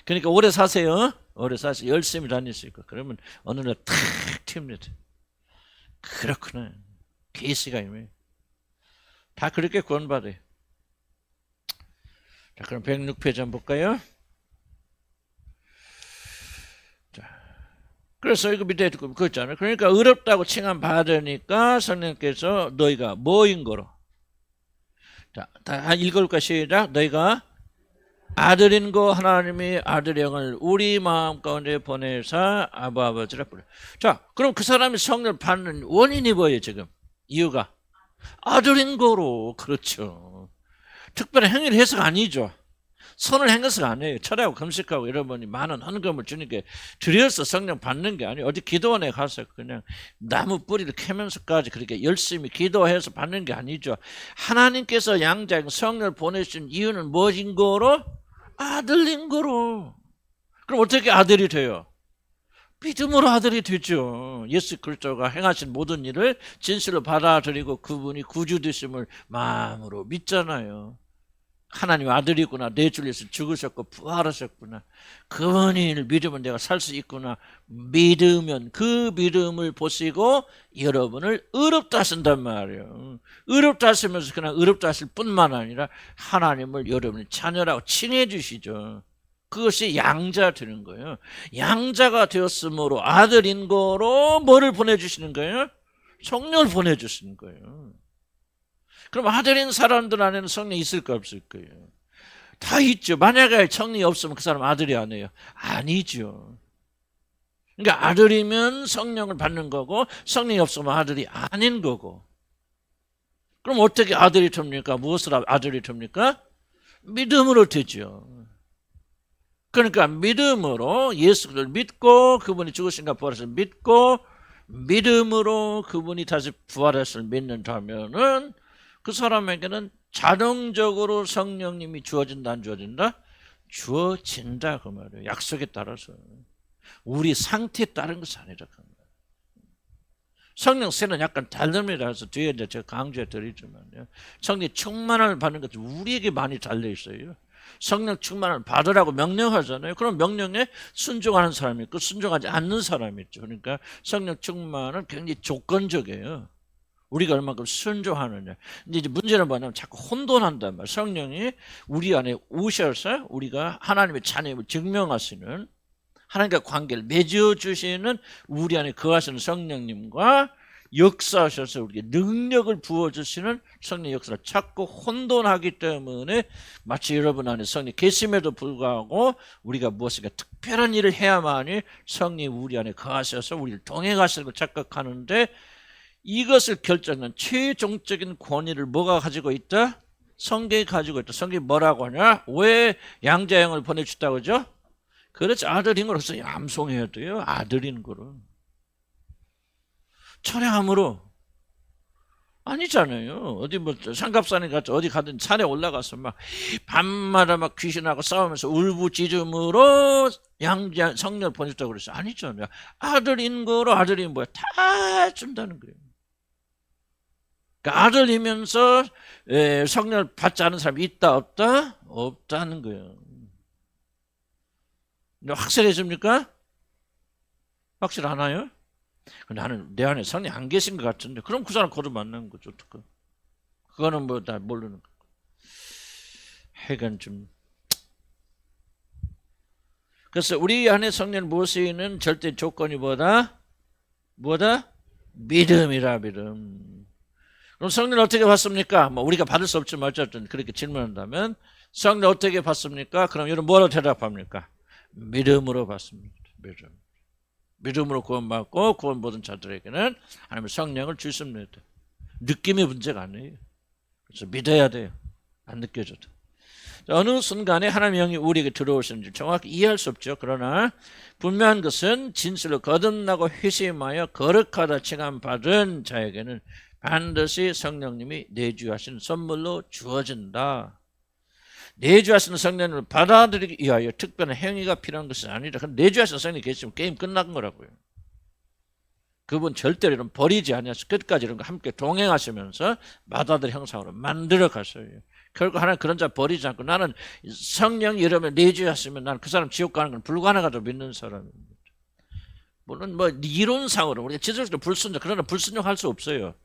그러니까 오래 사세요. 오래 사서 열심히 다니시고 그러면 어느 날 탁 튑니다. 그렇구나. 계시가 임해요. 다 그렇게 구원받아요. 자, 그럼 106페이지 한번 볼까요? 자, 그래서 이거 밑에 그거 있잖아요. 그러니까 의롭다고 칭함 받으니까 성령께서 너희가 뭐인 거로? 자, 다 읽어볼까 시작. 너희가 아들인 거 하나님이 아들의 영을 우리 마음 가운데 보내사 아바 아버지라 부르. 자, 그럼 그 사람이 성령을 받는 원인이 뭐예요 지금? 이유가 아들인 거로. 그렇죠. 특별한 행위를 해서가 아니죠. 선을 행해서가 아니에요. 철회하고 금식하고 여러분이 많은 헌금을 주니까 드려서 성령 받는 게 아니에요. 어디 기도원에 가서 그냥 나무 뿌리를 캐면서까지 그렇게 열심히 기도해서 받는 게 아니죠. 하나님께서 양자인 성령을 보내신 이유는 무엇인 거로? 아들인 거로. 그럼 어떻게 아들이 돼요? 믿음으로 아들이 되죠. 예수 그리스도가 행하신 모든 일을 진실로 받아들이고 그분이 구주 되심을 마음으로 믿잖아요. 하나님 아들이구나. 내 주를 위해서 죽으셨고 부활하셨구나. 그분을 믿으면 내가 살 수 있구나. 믿으면 그 믿음을 보시고 여러분을 의롭다 하신단 말이에요. 의롭다 하시면서 그냥 의롭다 하실 뿐만 아니라 하나님을 여러분의 자녀라고 칭해 주시죠. 그것이 양자 되는 거예요. 양자가 되었으므로 아들인 거로 뭐를 보내주시는 거예요? 성령을 보내주시는 거예요. 그럼 아들인 사람들 안에는 성령이 있을까 없을까요? 다 있죠. 만약에 성령이 없으면 그 사람 아들이 아니에요. 아니죠. 그러니까 아들이면 성령을 받는 거고 성령이 없으면 아들이 아닌 거고. 그럼 어떻게 아들이 됩니까? 무엇으로 아들이 됩니까? 믿음으로 되죠. 그러니까 믿음으로 예수를 믿고 그분이 죽으신가 부활하신 믿고 믿음으로 그분이 다시 부활했을 믿는다면은 그 사람에게는 자동적으로 성령님이 주어진다 안 주어진다? 주어진다 그 말이에요. 약속에 따라서. 우리 상태에 따른 것이 아니라 그 말이에요. 성령세는 약간 다릅니다. 그래서 뒤에 이제 제가 강조해 드리지만요. 성령 충만을 받는 것이 우리에게 많이 달려 있어요. 성령 충만을 받으라고 명령하잖아요. 그럼 명령에 순종하는 사람이 있고 순종하지 않는 사람이 있죠. 그러니까 성령 충만은 굉장히 조건적이에요. 우리가 얼마큼 순종하느냐. 근데 이제 문제는 뭐냐면 자꾸 혼돈한단 말이에요. 성령이 우리 안에 오셔서 우리가 하나님의 자녀임을 증명하시는 하나님과 관계를 맺어주시는 우리 안에 거하시는 성령님과 역사하셔서 우리에게 능력을 부어주시는 성령 역사를 자꾸 혼돈하기 때문에 마치 여러분 안에 성령이 계심에도 불구하고 우리가 무엇인가 특별한 일을 해야만이 성령이 우리 안에 거하셔서 우리를 동행하시는 걸 착각하는데 이것을 결정하는 최종적인 권위를 뭐가 가지고 있다? 성경이 가지고 있다. 성경이 뭐라고 하냐? 왜 양자형을 보내주셨다고 하죠? 그렇지. 아들인 거로서 암송해야 돼요. 아들인 거로. 철회함으로 아니잖아요. 어디 뭐 삼갑산에 가서 어디 가든 산에 올라가서 막 밤마다 막 귀신하고 싸우면서 울부짖음으로 양자 성령을 보냈다고 그랬어. 아니잖아요. 아들인 거로 아들인 뭐야 다 준다는 거예요. 그러니까 아들이면서 성령을 받지 않은 사람이 있다 없다? 없다는 거예요. 확실해집니까? 확실하나요? 나는 내 안에 성령 안 계신 것 같은데 그럼 그 사람 거듭 만나는 거죠. 그거는 뭐 다 모르는 거. 하여간 좀 그래서 우리 안에 성령을 모시는 절대 조건이 뭐다? 믿음이라 믿음. 그럼 성령을 어떻게 받습니까? 뭐 우리가 받을 수 없지만 어쨌든 그렇게 질문한다면 성령 어떻게 받습니까? 그럼 여러분 뭐로 대답합니까? 믿음으로 받습니다. 믿음. 믿음으로 구원받고 구원 받은 자들에게는 하나님의 성령을 주십니다. 느낌의 문제가 아니에요. 그래서 믿어야 돼요. 안 느껴져도. 어느 순간에 하나님의 영이 우리에게 들어오시는지 정확히 이해할 수 없죠. 그러나 분명한 것은 진실로 거듭나고 회심하여 거룩하다 칭함받은 자에게는 반드시 성령님이 내주하신 선물로 주어진다. 내주하시는 성령님을 받아들이기 위하여 특별한 행위가 필요한 것이 아니라 내주하시는 성령이 계시면 게임 끝난 거라고요. 그분 절대로 이런 버리지 않아서 끝까지 이런 거 함께 동행하시면서 마다들 형상으로 만들어 가셔요. 결국 하나님 그런 자 버리지 않고 나는 성령이 여러분 내주하시면 나는 그 사람 지옥 가는 건 불가능하다고 믿는 사람입니다. 물론 뭐 이론상으로 우리가 지적으로 불순종 그러나 불순종할 수 없어요.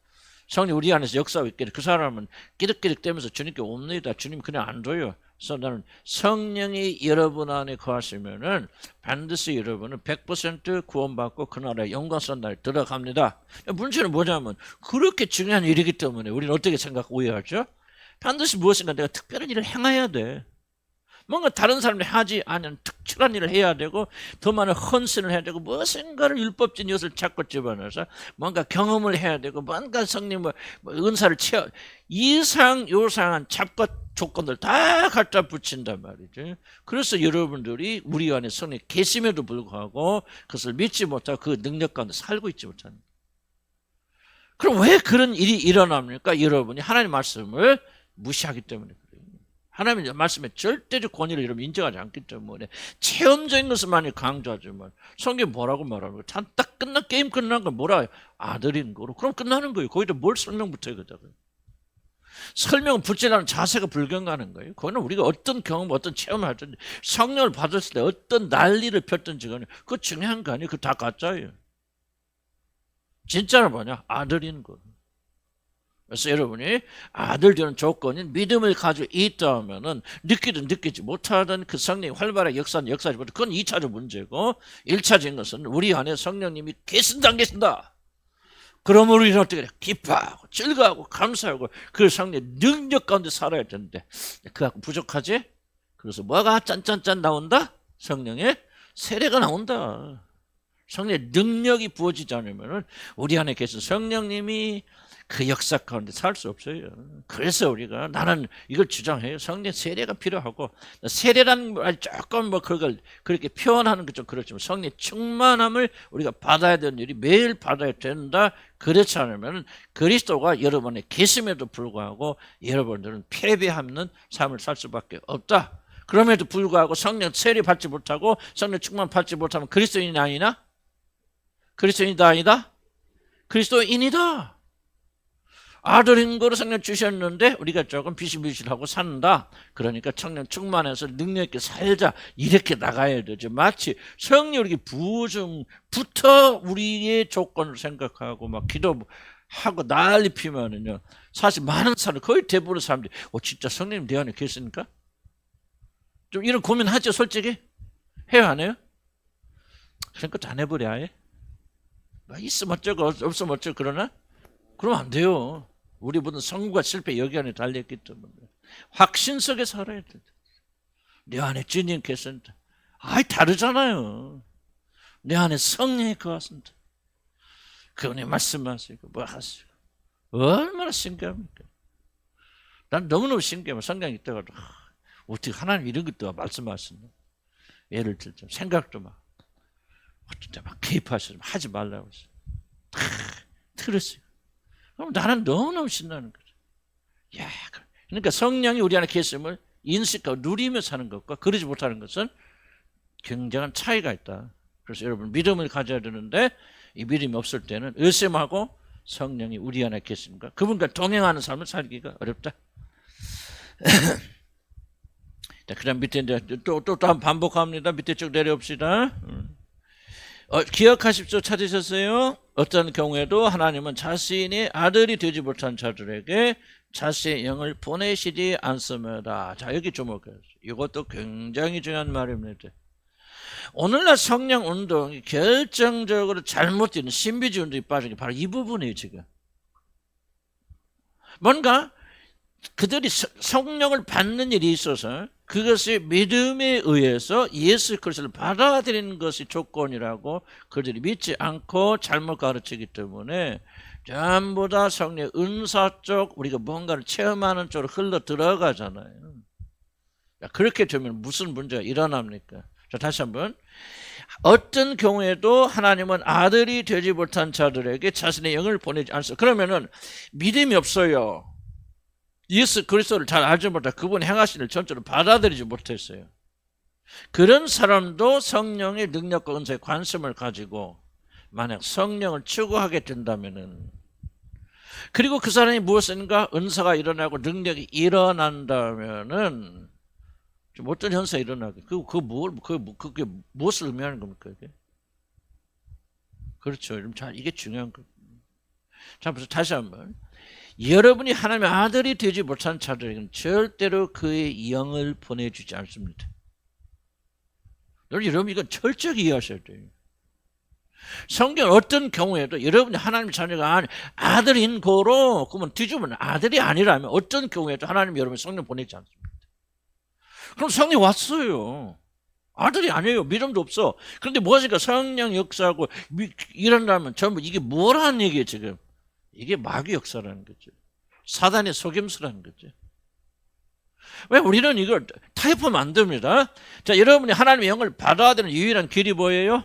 성령 우리 안에서 역사하고 있기를 그 사람은 끼득끼득대면서 주님께 옵니다. 주님 그냥 안 줘요. 그래서 나는 성령이 여러분 안에 거하시면은 반드시 여러분은 100% 구원받고 그 나라에 영광스러운 날에 들어갑니다. 문제는 뭐냐면 그렇게 중요한 일이기 때문에 우리는 어떻게 생각하고 오해하죠? 반드시 무엇인가 내가 특별한 일을 행해야 돼. 뭔가 다른 사람들이 하지 않은 특출한 일을 해야 되고 더 많은 헌신을 해야 되고 무엇인가를 율법적인 것을 자꾸 집어넣어서 뭔가 경험을 해야 되고 뭔가 성령의 은사를 채워 이상 요상한 잡과 조건들 다 갖다 붙인단 말이죠. 그래서 여러분들이 우리 안에 성령이 계심에도 불구하고 그것을 믿지 못하고 그 능력 가운데 살고 있지 못합니다. 그럼 왜 그런 일이 일어납니까? 여러분이 하나님의 말씀을 무시하기 때문에 그래요. 하나님의 말씀에 절대적 권위를 여러분 인정하지 않기 때문에 체험적인 것을 많이 강조하지만 성경이 뭐라고 말하는 거예요? 딱 끝난 게임 끝난 건 뭐라 아들인 거로 그럼 끝나는 거예요. 거기다 뭘 설명 붙여야 되다고요? 설명은 붙이라는 자세가 불경하는 거예요. 그거는 우리가 어떤 경험, 어떤 체험을 하든지 성령을 받았을 때 어떤 난리를 폈든지 간에 그거 중요한 거 아니에요. 그거 다 가짜예요. 진짜는 뭐냐? 아들인 거예요. 그래서 여러분이 아들 되는 조건인 믿음을 가지고 있다 하면은 느끼든 느끼지 못하던 그 성령이 활발하게 역사하지 못해 그건 2차적 문제고 1차적인 것은 우리 안에 성령님이 계신다 안 계신다. 그러므로 우리는 어떻게 해? 기뻐하고 즐거워하고 감사하고 그 성령의 능력 가운데 살아야 되는데 그거 부족하지? 그래서 뭐가 짠짠짠 나온다? 성령의 세례가 나온다. 성령의 능력이 부어지지 않으면 우리 안에 계신 성령님이 그 역사 가운데 살 수 없어요. 그래서 우리가 나는 이걸 주장해요. 성령 세례가 필요하고 세례라는 말 조금 뭐 그걸 그렇게 표현하는 게 좀 그렇지만 성령 충만함을 우리가 받아야 되는 일이 매일 받아야 된다. 그렇지 않으면 그리스도가 여러분의 계심에도 불구하고 여러분들은 패배하는 삶을 살 수밖에 없다. 그럼에도 불구하고 성령 세례 받지 못하고 성령 충만 받지 못하면 그리스도인이 아니나? 그리스도인이다 아니다? 그리스도인이다. 아들인 거로 성령 주셨는데 우리가 조금 비실비실하고 산다. 그러니까 성령 충만해서 능력 있게 살자. 이렇게 나가야 되죠. 마치 성령 이렇게 부중부터 우리의 조건을 생각하고 막 기도하고 난리 피면은요. 사실 많은 사람 거의 대부분의 사람들이 진짜 성령님 내 안에 계십니까? 좀 이런 고민하죠. 솔직히 해요 안 해요? 그러니까 안 해버려 아예. 있으면 어쩌고 없으면 어쩌고 그러나 그러면 안 돼요. 우리 모든 성공과 실패 여기 안에 달려있기 때문에 확신 속에 살아야 돼. 내 안에 주님 계신다. 다르잖아요. 내 안에 성령이 거하신다. 그분이 말씀하시고 뭐 하시고 얼마나 신기합니까? 난 너무너무 신기해요. 성경이 있다가도 어떻게 하나님 이런 것도 말씀하시나. 예를 들자 생각도 막 어떤 때 막 개입하시면 하지 말라고 했어요. 들었어요. 그럼 나는 너무너무 신나는 거죠. 야, 그러니까 성령이 우리 안에 계심을 인식하고 누리며 사는 것과 그러지 못하는 것은 굉장한 차이가 있다. 그래서 여러분 믿음을 가져야 되는데 이 믿음이 없을 때는 의심하고 성령이 우리 안에 계십니까? 그분과 동행하는 삶을 살기가 어렵다. 그 다음 밑에 이제 또 한번 반복합니다. 밑에 쭉 내려옵시다. 기억하십시오. 찾으셨어요? 어떤 경우에도 하나님은 자신의 아들이 되지 못한 자들에게 자신의 영을 보내시지 않습니다. 자, 여기 주목해요. 이것도 굉장히 중요한 말입니다. 오늘날 성령 운동이 결정적으로 잘못된 신비주의 운동이 빠진 게 바로 이 부분이에요. 지금 뭔가 그들이 성령을 받는 일이 있어서 그것이 믿음에 의해서 예수 그리스도를 받아들이는 것이 조건이라고 그들이 믿지 않고 잘못 가르치기 때문에 전부 다 성령의 은사 쪽 우리가 뭔가를 체험하는 쪽으로 흘러 들어가잖아요. 그렇게 되면 무슨 문제가 일어납니까? 자, 다시 한번. 어떤 경우에도 하나님은 아들이 되지 못한 자들에게 자신의 영을 보내지 않습니다. 그러면은 믿음이 없어요. 예수 그리스도를 잘 알지 못하고 그분 행하신 일 전적으로 받아들이지 못했어요. 그런 사람도 성령의 능력과 은사에 관심을 가지고 만약 성령을 추구하게 된다면은, 그리고 그 사람이 무엇인가 은사가 일어나고 능력이 일어난다면은 좀 어떤 현상이 일어나게 그게 무엇을 의미하는 겁니까? 이게? 그렇죠. 이게 중요한 겁니다. 자, 그래서 다시 한번. 여러분이 하나님의 아들이 되지 못한 자들에게는 절대로 그의 영을 보내주지 않습니다. 여러분 이건 철저히 이해하셔야 돼요. 성경 어떤 경우에도 여러분이 하나님의 자녀가 아들인 거로 그러면 뒤집으면 아들이 아니라면 어떤 경우에도 하나님 여러분이 성령 보내지 않습니다. 그럼 성령 왔어요. 아들이 아니에요. 믿음도 없어. 그런데 무엇인가 성령 역사하고 일어나면 전부 이게 뭐라는 얘기예요 지금. 이게 마귀 역사라는 거죠. 사단의 속임수라는 거죠. 왜 우리는 이걸 타협하면 안 됩니다. 자, 여러분이 하나님의 영을 받아야 되는 유일한 길이 뭐예요?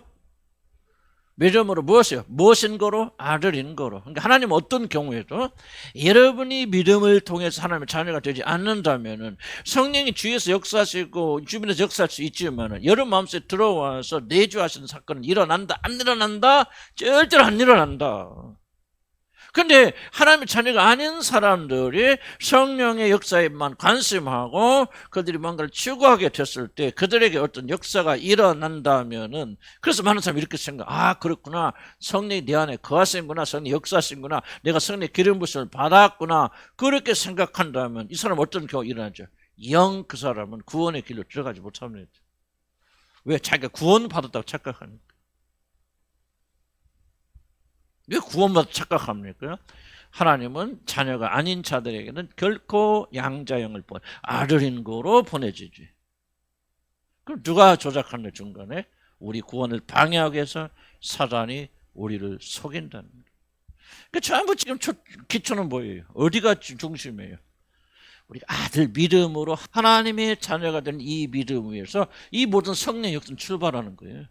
믿음으로 무엇이요? 무엇인 거로? 아들인 거로. 그러니까 하나님은 어떤 경우에도 여러분이 믿음을 통해서 하나님의 자녀가 되지 않는다면은 성령이 주위에서 역사하시고 주변에서 역사할 수 있지만은 여러분 마음속에 들어와서 내주하시는 사건은 일어난다? 안 일어난다? 절대로 안 일어난다. 근데 하나님의 자녀가 아닌 사람들이 성령의 역사에만 관심하고 그들이 뭔가를 추구하게 됐을 때 그들에게 어떤 역사가 일어난다면은, 그래서 많은 사람이 이렇게 생각, 그렇구나. 성령이 내 안에 거하시는구나. 성령이 역사하시는구나. 내가 성령의 기름 부으심을 받았구나. 그렇게 생각한다면 이 사람은 어떤 경우가 일어나죠? 그 사람은 구원의 길로 들어가지 못합니다. 왜? 자기가 구원받았다고 착각하니까. 왜 구원받아 착각합니까? 하나님은 자녀가 아닌 자들에게는 결코 양자형을 아들인 거로 보내주지. 그럼 누가 조작하는 중간에? 우리 구원을 방해하기 위해서 사단이 우리를 속인다는 거예요. 그러니까 전부 지금 기초는 뭐예요? 어디가 중심이에요? 우리 아들 믿음으로 하나님의 자녀가 된 이 믿음 위에서 이 모든 성령 역사는 출발하는 거예요.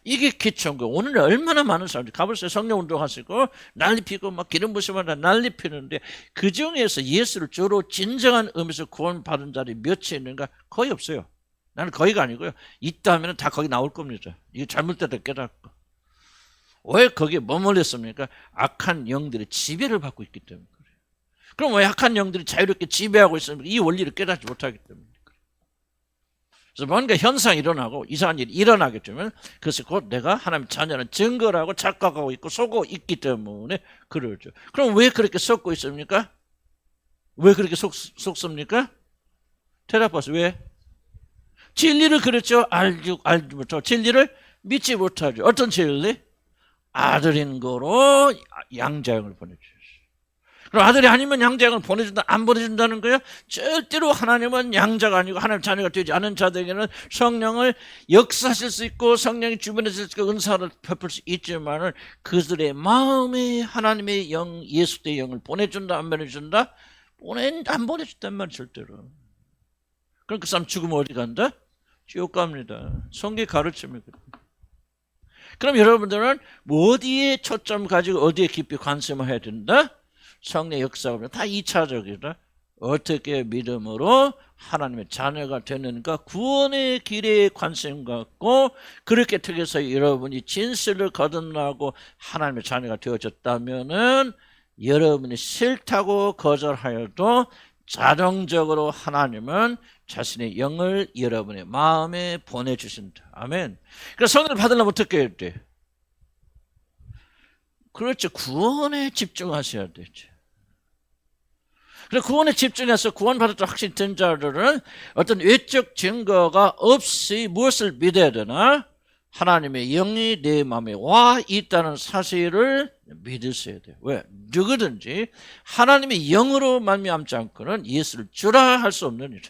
이게 기초인 거예요. 오늘 얼마나 많은 사람들이 가보세요. 성령 운동하시고 난리 피고 막 기름 부으시면 난리 피는데 그 중에서 예수를 주로 진정한 의미에서 구원받은 자들이 몇이 있는가? 거의 없어요. 나는 거의가 아니고요. 있다면 다 거기 나올 겁니다. 이게 잘못됐다 깨닫고. 왜 거기에 머물렀습니까? 악한 영들의 지배를 받고 있기 때문에 그래요. 그럼 왜 악한 영들이 자유롭게 지배하고 있습니까? 이 원리를 깨닫지 못하기 때문에. 그래서 뭔가 현상이 일어나고 이상한 일이 일어나게 되면 그것이 곧 내가 하나님 자녀는 증거라고 착각하고 있고 속고 있기 때문에 그러죠. 그럼 왜 그렇게 속고 있습니까? 왜 그렇게 속습니까? 대답하세요. 왜? 진리를 그렇죠. 알지 못하고 진리를 믿지 못하죠. 어떤 진리? 아들인 거로 양자형을 보내주셨어요. 그럼 아들이 아니면 양자형을 보내준다, 안 보내준다는 거예요? 절대로 하나님은 양자가 아니고 하나님 자녀가 되지 않은 자들에게는 성령을 역사하실 수 있고 성령이 주변에서 은사를 베풀 수 있지만 그들의 마음에 하나님의 영, 예수의 영을 보내준다, 안 보내준다? 안 보내준단 말이에요, 절대로. 그럼 그 사람 죽으면 어디 간다? 지옥 갑니다. 성경 가르침이 그래요. 그럼 여러분들은 어디에 초점 가지고 어디에 깊이 관심을 해야 된다? 성령의 역사가 다 2차적이다. 어떻게 믿음으로 하나님의 자녀가 되는가, 구원의 길에 관심 갖고 그렇게 통해서 여러분이 진실을 거듭나고 하나님의 자녀가 되어졌다면은 여러분이 싫다고 거절하여도 자동적으로 하나님은 자신의 영을 여러분의 마음에 보내주신다. 아멘. 그래서 성령을 받으려면 어떻게 해야 돼? 그렇죠. 구원에 집중하셔야 되죠. 그래서 구원에 집중해서 구원받았다 확신이 든 자들은 어떤 외적 증거가 없이 무엇을 믿어야 되나? 하나님의 영이 내 마음에 와 있다는 사실을 믿으셔야 돼요. 왜? 누구든지 하나님의 영으로 말미암지 않고는 예수를 주라 할 수 없는 일.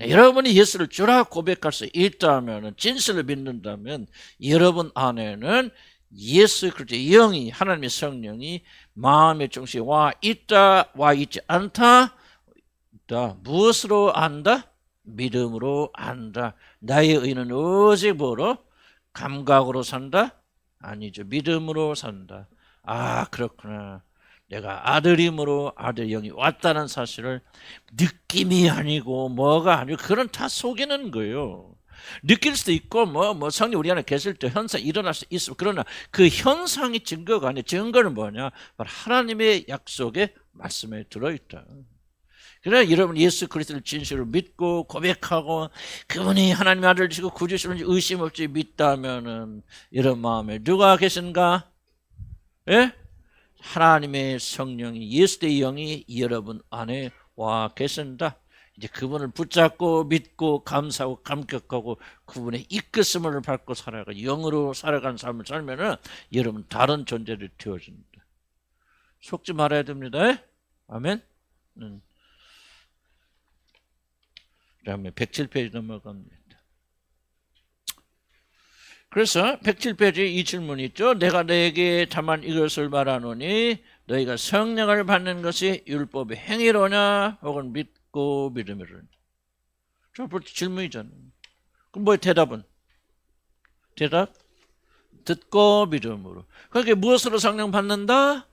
여러분이 예수를 주라 고백할 수 있다면, 진실을 믿는다면 여러분 안에는 예수 그리스도의 영이, 하나님의 성령이 마음의 중심에 와 있다, 와 있지 않다. 무엇으로 안다? 믿음으로 안다. 나의 의는 오직 뭐로? 감각으로 산다? 아니죠. 믿음으로 산다. 아, 그렇구나. 내가 아들임으로 아들 영이 왔다는 사실을 느낌이 아니고 뭐가 아니고 그런 다 속이는 거예요. 느낄 수도 있고 뭐 성령 우리 안에 계실 때 현상이 일어날 수 있어. 그러나 그 현상이 증거가 아니에요. 증거는 뭐냐? 바로 하나님의 약속의 말씀에 들어있다. 그래 여러분 예수 그리스도를 진실로 믿고 고백하고 그분이 하나님의 아들이시고 구주시는지 의심 없이 믿다면은 이런 마음에 누가 계신가? 예? 하나님의 성령이 예수의 영이 여러분 안에 와 계신다. 이제 그분을 붙잡고 믿고 감사하고 감격하고 그분의 이끄심을 받고 살아가 영으로 살아가는 삶을 살면은 여러분 다른 존재를 되어준다. 속지 말아야 됩니다. 아멘. 그다음에 107페이지 넘어갑니다. 그래서 107페이지 이 질문이 있죠. 내가 너에게 다만 이것을 말하노니 너희가 성령을 받는 것이 율법의 행위로냐 혹은 믿고 믿음이로냐. 저 벌써 질문이잖아요. 그럼 뭐의 대답은? 대답? 듣고 믿음으로. 그러니까 무엇으로 성령 받는다?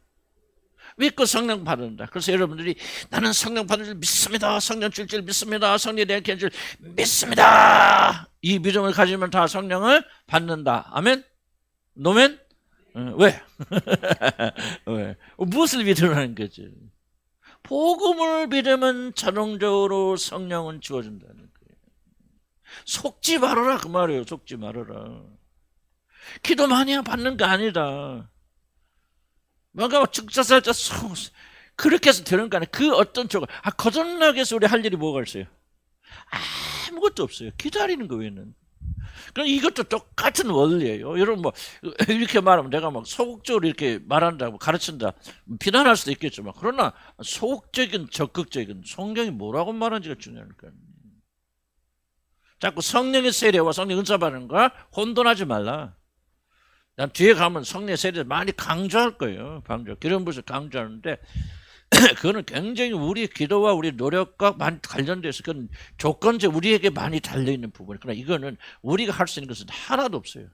믿고 성령 받는다. 그래서 여러분들이 나는 성령 받는 줄 믿습니다. 성령 줄 줄 믿습니다. 성령에 대한 견줄 믿습니다. 이 믿음을 가지면 다 성령을 받는다. 아멘? 노멘? 왜? 왜? 무엇을 믿으라는 거지? 복음을 믿으면 자동적으로 성령은 주어진다는 거예요. 속지 말아라 그 말이에요. 속지 말아라. 기도 많이 받는 거 아니다. 뭔가 즉자살자 그렇게 해서 되는 거 아니에요. 그 어떤 쪽을 거듭나게 해서 우리 할 일이 뭐가 있어요? 아무것도 없어요. 기다리는 거 외에는. 그럼 이것도 똑같은 원리예요. 여러분 뭐 이렇게 말하면 내가 막 소극적으로 이렇게 말한다고 가르친다 비난할 수도 있겠지만 그러나 소극적인 적극적인 성경이 뭐라고 말하는지가 중요하니까요. 자꾸 성령의 세례와 성령 은사 받는 거 혼돈하지 말라. 난 뒤에 가면 성령의 세례를 많이 강조할 거예요. 기름 부으셔 강조하는데 그거는 굉장히 우리 기도와 우리 노력과 많이 관련돼서 그건 조건적 우리에게 많이 달려있는 부분이에요. 그러나 이거는 우리가 할 수 있는 것은 하나도 없어요.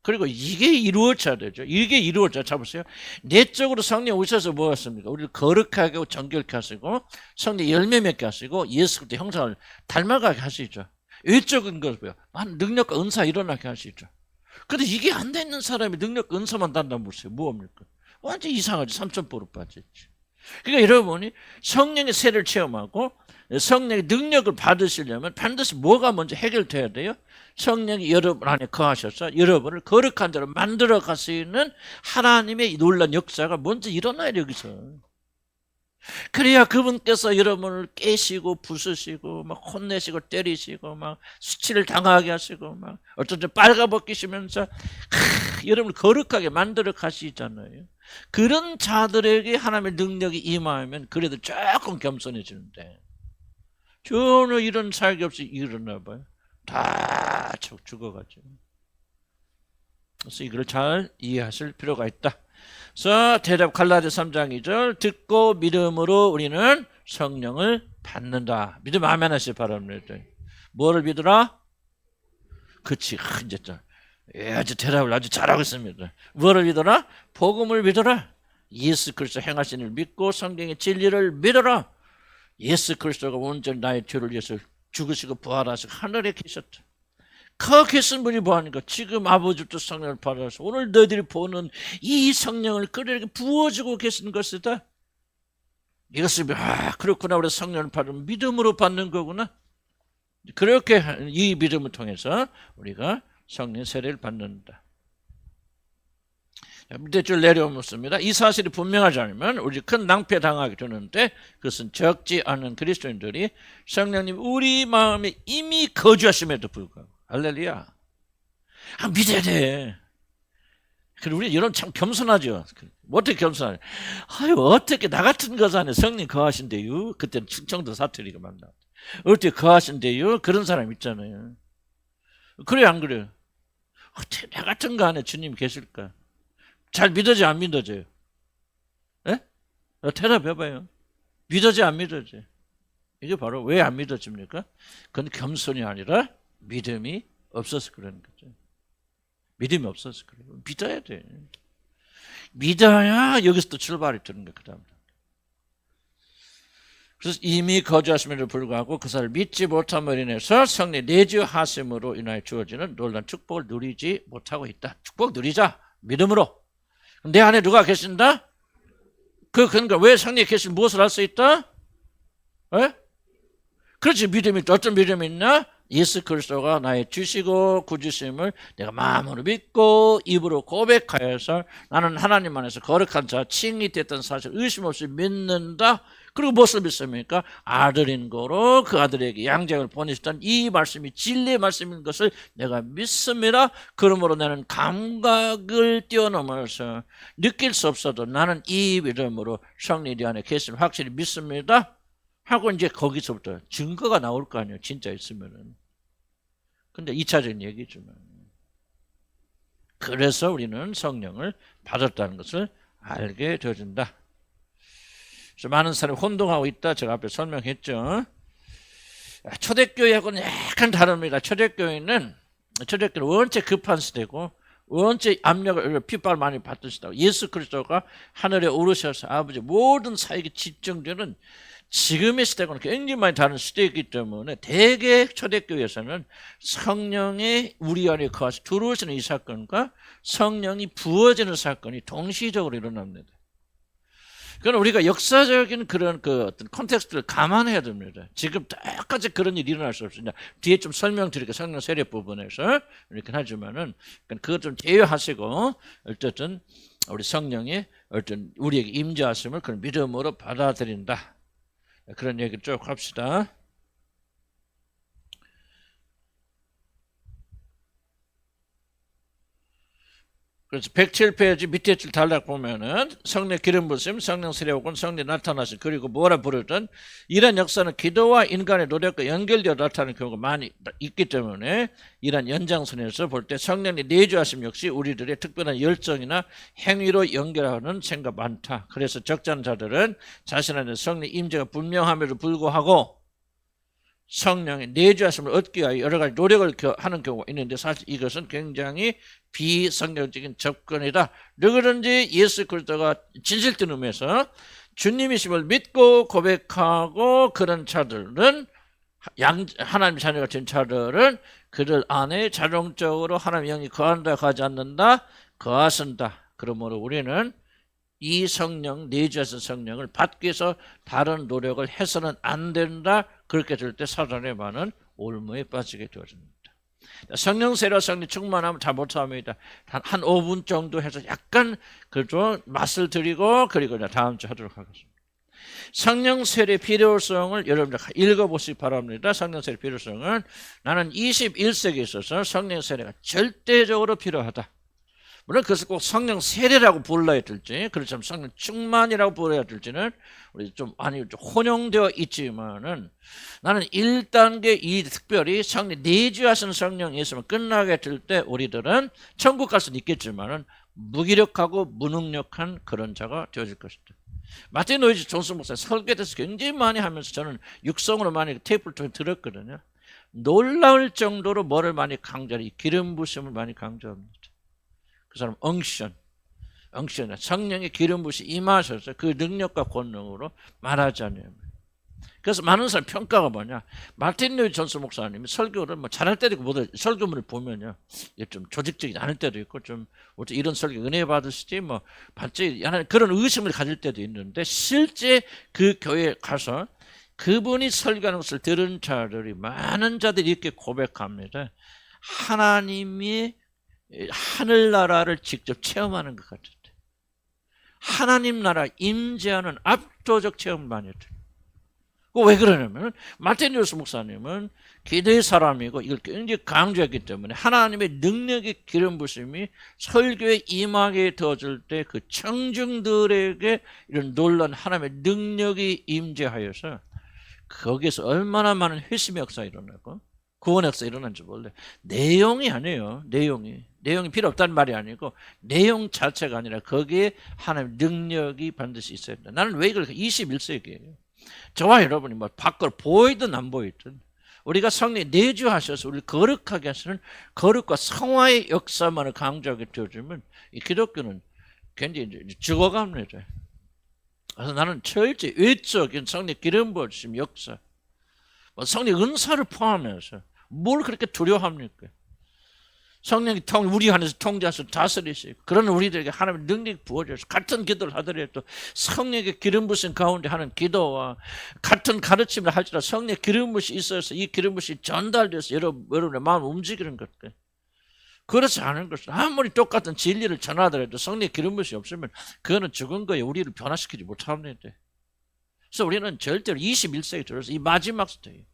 그리고 이게 이루어져야 되죠. 이게 이루어져야 잡으세요. 내적으로 성령 오셔서 뭐 하십니까? 우리를 거룩하게 하고 정결케 하시고 성령 열매 맺게 하시고 예수 그리스도 형상을 닮아가게 하시죠. 외적인 것이고요. 능력과 은사 일어나게 하시죠. 근데 이게 안 되는 사람이 능력과 은사만 단단 보세요. 뭐합니까? 완전 이상하지. 3,000%로 빠졌지. 그러니까 여러분이 성령의 세를 체험하고 성령의 능력을 받으시려면 반드시 뭐가 먼저 해결돼야 돼요? 성령이 여러분 안에 거하셔서 여러분을 거룩한 자로 만들어 가시는 하나님의 놀라운 역사가 먼저 일어나야 돼요. 여기서. 그래야 그분께서 여러분을 깨시고 부수시고 막 혼내시고 때리시고 막 수치를 당하게 하시고 막 어떤 때 빨가벗기시면서 여러분을 거룩하게 만들어 가시잖아요. 그런 자들에게 하나님의 능력이 임하면 그래도 조금 겸손해지는데 전혀 이런 사역이 없이 일어나 봐요. 다 죽어가죠. 그래서 이걸 잘 이해하실 필요가 있다. 그래서 대답 갈라디아 3장 2절 듣고 믿음으로 우리는 성령을 받는다. 믿음 아멘 하시기 바랍니다. 뭐를 믿으라? 그치 이제 아주 대답을 아주 잘하고 있습니다. 뭐를 믿어라? 복음을 믿어라. 예수 그리스도 행하신 일을 믿고 성경의 진리를 믿어라. 예수 그리스도가 온전히 나의 죄를 위해서 죽으시고 부활하시고 하늘에 계셨다. 그 계신 분이 뭐하니까 지금 아버지부터 성령을 받아서 오늘 너희들이 보는 이 성령을 그들에게 부어주고 계신 것이다. 이것을 그렇구나. 우리 성령을 받으면 믿음으로 받는 거구나. 그렇게 이 믿음을 통해서 우리가 성령 세례를 받는다. 밑에 줄 내려놓습니다. 이 사실이 분명하지 않으면 우리 큰 낭패 당하게 되는데 그것은 적지 않은 그리스도인들이 성령님 우리 마음에 이미 거주하심에도 불구하고 할렐루야. 믿어야 돼. 그리고 우리 여러분 참 겸손하죠. 어떻게 겸손하냐? 아유, 어떻게 나 같은 거사네 성령 거하신대요. 그때는 충청도 사투리가 만나. 어떻게 거하신대요? 그런 사람 있잖아요. 그래 안 그래요? 어떻게 나 같은 거 안에 주님 계실까? 잘 믿어져 안 믿어져요? 예? 대답해봐요. 믿어져 안 믿어져? 이게 바로 왜 안 믿어집니까? 그건 겸손이 아니라 믿음이 없어서 그러는 거죠. 믿음이 없어서 그래요. 믿어야 돼. 믿어야 여기서 또 출발이 되는 거예요. 그 다음. 그래서 이미 거주하심에도 불구하고 그 사람을 믿지 못함으로 인해서 성령 내주하심으로 인하여 주어지는 놀라운 축복을 누리지 못하고 있다. 축복 누리자. 믿음으로. 내 안에 누가 계신다? 그러니까 왜 성령이 계신 무엇을 할 수 있다? 에? 그렇지. 믿음이 어떤 믿음이 있나? 예수 그리스도가 나의 주시고 구주심을 내가 마음으로 믿고 입으로 고백하여서 나는 하나님 안에서 거룩한 자 칭이 됐던 사실 의심 없이 믿는다. 그리고 무엇을 믿습니까? 아들인 거로 그 아들에게 양자를 보내셨던 이 말씀이 진리의 말씀인 것을 내가 믿습니다. 그러므로 나는 감각을 뛰어넘어서 느낄 수 없어도 나는 이 믿음으로 성령 네 안에 계심을 확실히 믿습니다. 하고 이제 거기서부터 증거가 나올 거 아니에요. 진짜 있으면은. 근데 2차적인 얘기지만. 그래서 우리는 성령을 받았다는 것을 알게 되어진다. 그래서 많은 사람이 혼동하고 있다. 제가 앞에 설명했죠. 초대교회하고는 약간 다릅니다. 초대교회는 원체 급한 시대고 원체 압력을 핍박을 많이 받던 시대고 예수 그리스도가 하늘에 오르셔서 아버지 모든 사역이 집중되는 지금의 시대하고는 굉장히 많이 다른 시대이기 때문에 대개 초대교회에서는 성령이 우리 안에 거하시 들어오시는 이 사건과 성령이 부어지는 사건이 동시적으로 일어납니다. 그건 우리가 역사적인 그런 어떤 콘텍스트를 감안해야 됩니다. 지금 똑같이 그런 일이 일어날 수 없습니다. 뒤에 좀 설명드릴게요. 성령 세례 부분에서 이렇게 하지만은 그것 좀 제외하시고 어쨌든 우리 성령이 어떤 우리에게 임재하심을 그런 믿음으로 받아들인다. 그런 얘기를 쭉 합시다. 그래서 107페이지 밑에 줄 단락 보면은 성령 기름 부으심, 성령 세례오건, 성령 나타나심 그리고 뭐라 부르든 이런 역사는 기도와 인간의 노력과 연결되어 나타나는 경우가 많이 있기 때문에 이런 연장선에서 볼 때 성령의 내주하심 역시 우리들의 특별한 열정이나 행위로 연결하는 생각 많다. 그래서 적잖은 자들은 자신 안에 성령 임재가 분명함에도 불구하고 성령의 내주하심을 얻기 위하여 여러 가지 노력을 하는 경우가 있는데 사실 이것은 굉장히 비성경적인 접근이다. 누구든지 예수 그리스도가 진실된 의미에서 주님이심을 믿고 고백하고 그런 자들은 하나님의 자녀가 된 자들은 그들 안에 자동적으로 하나님의 영이 거한다 거하지 않는다 거하신다. 그러므로 우리는 이 성령 내주하신 성령을 받기 위해서 다른 노력을 해서는 안 된다. 그렇게 될 때 사단의 많은 올무에 빠지게 되어집니다. 성령 세례 성령 충만하면 다 못합니다. 한 5분 정도 해서 약간 그죠 맛을 드리고 그리고 다음 주 하도록 하겠습니다. 성령 세례 필요성을 여러분들 읽어보시기 바랍니다. 성령 세례 필요성은 나는 21세기에 있어서 성령 세례가 절대적으로 필요하다. 물론 그것을 꼭 성령 세례라고 불러야 될지 그렇지만 성령 충만이라고 불러야 될지는 우리 좀 많이 혼용되어 있지만은 나는 1단계 이 특별히 성령 내주하신 성령이 있으면 끝나게 될 때 우리들은 천국 갈 수는 있겠지만은 무기력하고 무능력한 그런 자가 되어질 것이다. 마틴 로이드 존스 목사 설교에 대해서 굉장히 많이 하면서 저는 육성으로 많이 테이프를 통해 들었거든요. 놀라울 정도로 뭐를 많이 강조하니 기름 부심을 많이 강조합니다. 그 사람 엉션, 성령의 기름 부으심이 임하셔서 그 능력과 권능으로 말하자니. 그래서 많은 사람 평가가 뭐냐? 마틴 루이스 존스 목사님이 설교를 뭐 잘할 때도 있고 못할 설교문을 보면요, 좀 조직적이지 않을 때도 있고 좀 이런 설교 은혜 받으시지 뭐 받지 그런 의심을 가질 때도 있는데 실제 그 교회에 가서 그분이 설교하는 것을 들은 자들이 많은 자들이 이렇게 고백합니다. 하나님이 하늘나라를 직접 체험하는 것 같은데 하나님 나라 임재하는 압도적 체험을 많이 했대요. 왜 그러냐면 마테니우스 목사님은 기도의 사람이고 이걸 굉장히 강조했기 때문에 하나님의 능력의 기름 부심이 설교에 임하게 되어질 때 그 청중들에게 이런 놀라운 하나님의 능력이 임재하여서 거기에서 얼마나 많은 회심의 역사가 일어나고 구원의 역사가 일어난지 몰래. 내용이 아니에요. 내용이 필요 없다는 말이 아니고 내용 자체가 아니라 거기에 하나님의 능력이 반드시 있어야 된다. 나는 왜 이걸 21세기예요. 저와 여러분이 뭐 밖으로 보이든 안 보이든 우리가 성령이 내주하셔서 우리를 거룩하게 하시는 거룩과 성화의 역사만을 강조하게 되어주면 이 기독교는 굉장히 죽어갑니다. 그래서 나는 철저히 외적인 성령 기름 부으심 역사, 성령 은사를 포함해서 뭘 그렇게 두려워합니까? 성령이 우리 안에서 통제하셔서 다스리시고 그런 우리들에게 하나님의 능력이 부어져서 같은 기도를 하더라도 성령의 기름 부으신 가운데 하는 기도와 같은 가르침을 할지라도 성령의 기름 부으심이 있어서 이 기름 부으심이 전달돼서 여러분의 마음을 움직이는 것. 그렇지 않은 것은 아무리 똑같은 진리를 전하더라도 성령의 기름 부으심이 없으면 그거는 죽은 거에 우리를 변화시키지 못합니다. 그래서 우리는 절대로 21세기 들어서 이 마지막 시대에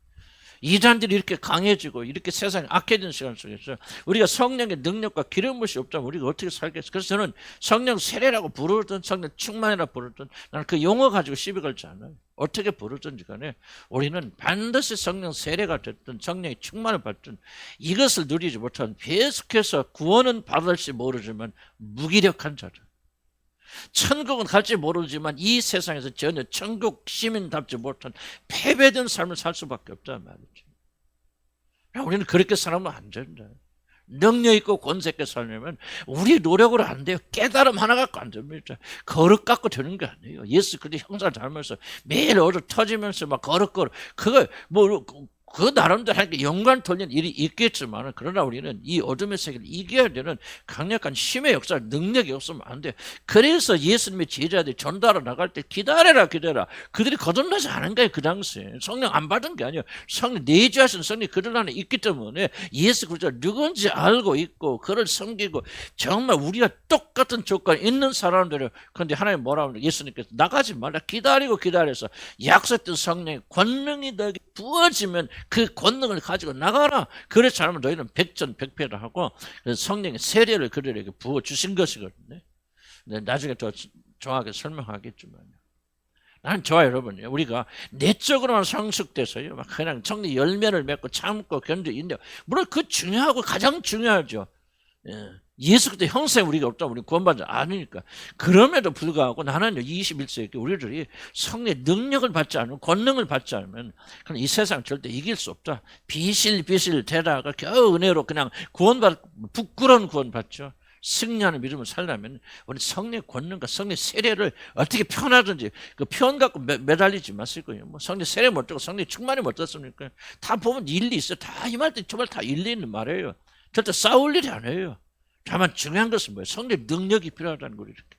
이단들이 이렇게 강해지고 이렇게 세상이 악해진 시간 속에서 우리가 성령의 능력과 기름 부으심이 없다면 우리가 어떻게 살겠어요? 그래서 저는 성령 세례라고 부르든 성령 충만이라고 부르든 나는 그 용어 가지고 시비 걸지 않아요. 어떻게 부르든지 간에 우리는 반드시 성령 세례가 됐든 성령의 충만을 받든 이것을 누리지 못하면 계속해서 구원은 받을지 모르지만 무기력한 자들. 천국은 갈지 모르지만 이 세상에서 전혀 천국 시민답지 못한 패배된 삶을 살 수밖에 없단 말이죠. 우리는 그렇게 살면 안 된다. 능력 있고 권세 있게 살려면 우리 노력으로 안 돼요. 깨달음 하나 갖고 안 됩니다. 거룩 갖고 되는 게 아니에요. 예수 그리스도 형상을 닮아서 매일 어려 터지면서 막 거룩 그거 그 나름대로 하니까 연관 돌리는 일이 있겠지만 그러나 우리는 이 어둠의 세계를 이겨야 되는 강력한 힘의 역사, 능력이 없으면 안 돼. 그래서 예수님의 제자들이 전달하러 나갈 때 기다려라. 그들이 거듭나지 않은 거예요. 그 당시에. 성령 안 받은 게 아니에요. 성령 내주하신 성령이 그들 안에 있기 때문에 예수 그리스도가 누군지 알고 있고 그를 섬기고 정말 우리가 똑같은 조건에 있는 사람들을 그런데 하나님 뭐라고 하면 예수님께서 나가지 말라. 기다려서 약속된 성령의 권능이 너에게 부어지면 그 권능을 가지고 나가라. 그렇지 않으면 너희는 백전백패를 하고 성령의 세례를 그들에게 부어주신 것이거든요. 나중에 더 정확하게 설명하겠지만요. 나는 저와 여러분이요. 우리가 내적으로만 성숙돼서요. 막 그냥 성령 열매를 맺고 참고 견디는데 물론 그 중요하고 가장 중요하죠. 예수 그리스도 형상이 우리가 없다면 우리 구원받지 않으니까. 그럼에도 불구하고 나는 21세기 우리들이 성령의 능력을 받지 않으면 권능을 받지 않으면 이 세상 절대 이길 수 없다. 비실비실 되다가 겨우 은혜로 그냥 부끄러운 구원받죠. 승리하는 믿음을 살려면 우리 성령의 권능과 성령의 세례를 어떻게 표현하든지 그 표현 갖고 매달리지 마시고요. 뭐 성령 세례 못 듣고 성령 충만이 못 듣습니까? 다 보면 일리 있어요. 다 이 말 때 정말 다 일리 있는 말이에요. 절대 싸울 일이 아니에요. 다만 중요한 것은 뭐예요? 성령의 능력이 필요하다는 거예요. 이렇게.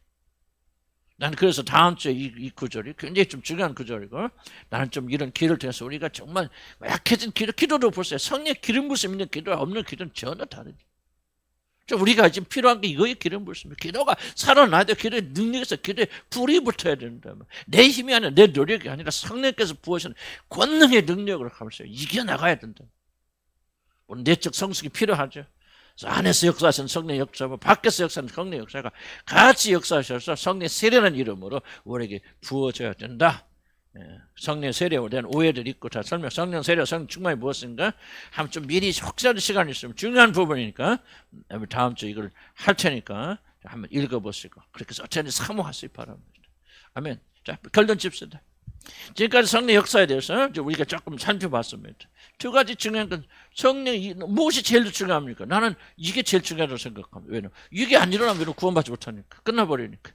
나는 그래서 다음 주에 이 구절이 굉장히 좀 중요한 구절이고 나는 좀 이런 기도를 통해서 우리가 정말 약해진 기도도 보세요. 성령의 기름 부으심 있는 기도와 없는 기도는 전혀 다르죠. 우리가 지금 필요한 게 이거의 기름 부으심이에요. 기도가 살아나야 돼. 기도의 능력에서 기도에 불이 붙어야 된다. 내 힘이 아니라 내 노력이 아니라 성령께서 부으시는 권능의 능력으로 가면서 이겨나가야 된다. 내적 성숙이 필요하죠. 안에서 역사하시는 성령 역사와 밖에서 역사하는 성령 역사가 같이 역사하셔서 성령 세례라는 이름으로 우리에게 부어져야 된다. 성령 세례에 대한 오해들 있고 다 설명. 성령 세례, 성령 충만이 무엇인가? 한번 좀 미리 혹시라도 시간이 있으면 중요한 부분이니까 다음 주 이걸 할 테니까 한번 읽어보시고 그렇게 해서 어떻게 사모하시기 바랍니다. 아멘. 자, 결론 짓습니다. 지금까지 성령 역사에 대해서 우리가 조금 살펴봤습니다. 두 가지 중요한 건 성령이 무엇이 제일 중요합니까? 나는 이게 제일 중요하다고 생각합니다. 왜냐면 이게 안 일어나면 우리는 구원받지 못하니까. 끝나버리니까.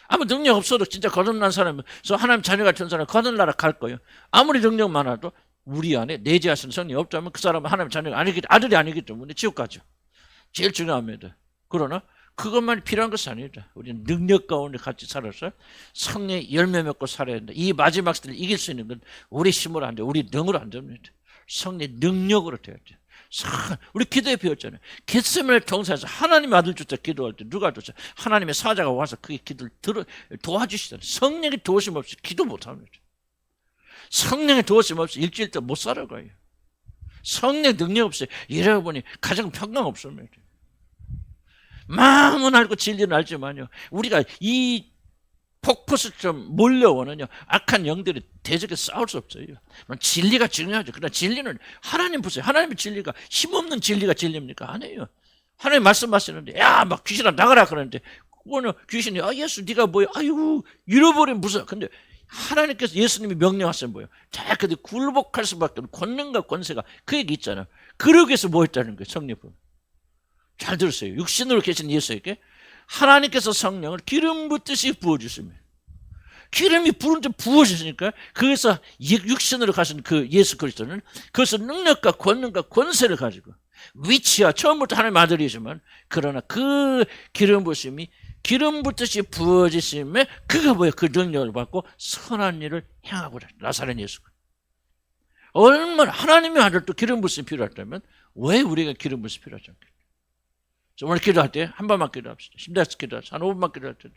아무 능력 없어도 진짜 거듭난 사람은 하나님 자녀 같은 사람은 거듭나라 갈 거예요. 아무리 능력 많아도 우리 안에 내재하신 성령이 없다면 그 사람은 하나님 자녀가 아들이 아니기 때문에 지옥 가죠. 제일 중요합니다. 그러나 그것만 필요한 것이 아니다. 우리는 능력 가운데 같이 살아서 성령의 열매 맺고 살아야 된다. 이 마지막 시대를 이길 수 있는 건 우리 힘으로 안 돼. 우리 능으로 안 됩니다. 성령의 능력으로 돼야 돼. 우리 기도에 배웠잖아요. 겟세마네 동산에서 하나님의 아들 주자 기도할 때 누가 줬어요? 하나님의 사자가 와서 그 기도를 도와주시잖아요. 성령의 도우심 없이 기도 못합니다. 성령의 도우심 없이 일주일 동안 못 살아가요. 성령 능력 없어요. 이러다 보니 가정 평강 없습니다. 마음은 알고 진리는 알지만요, 우리가 이 폭포수처럼 몰려오는요 악한 영들이 대적에 싸울 수 없어요. 진리가 중요하죠. 그러나 진리는 하나님 보세요. 하나님의 진리가 힘없는 진리가 진리입니까? 아니에요. 하나님 말씀하시는데 야 막 귀신아 나가라 그러는데 그거는 귀신이 예수 네가 뭐야? 아이고 잃어버린 무슨. 근데 하나님께서 예수님이 명령하시면 뭐예요? 자, 근데 굴복할 수밖에 없는 권능과 권세가 그 얘기 있잖아요. 그러기 위해서 뭐 했다는 거예요? 성령분. 잘 들으세요. 육신으로 계신 예수에게 하나님께서 성령을 기름 붓듯이 부어주십니다. 기름이 부어주시니까 거기서 육신으로 가신 그 예수 그리스도는 그것을 능력과 권능과 권세를 가지고 위치와 처음부터 하나님의 아들이지만 그러나 그 기름 부으심이 기름 붓듯이 부어지심에 그가 뭐예요? 그 능력을 받고 선한 일을 행하고 그래. 나사렛 예수가. 얼마나 하나님의 아들도 기름 부으심이 필요하다면 왜 우리가 기름 부으심이 필요하지 않겠어요? 오늘 기도할 때 한 번만 기도합시다. 힘들어서 기도합시다. 한 5분만 기도할 때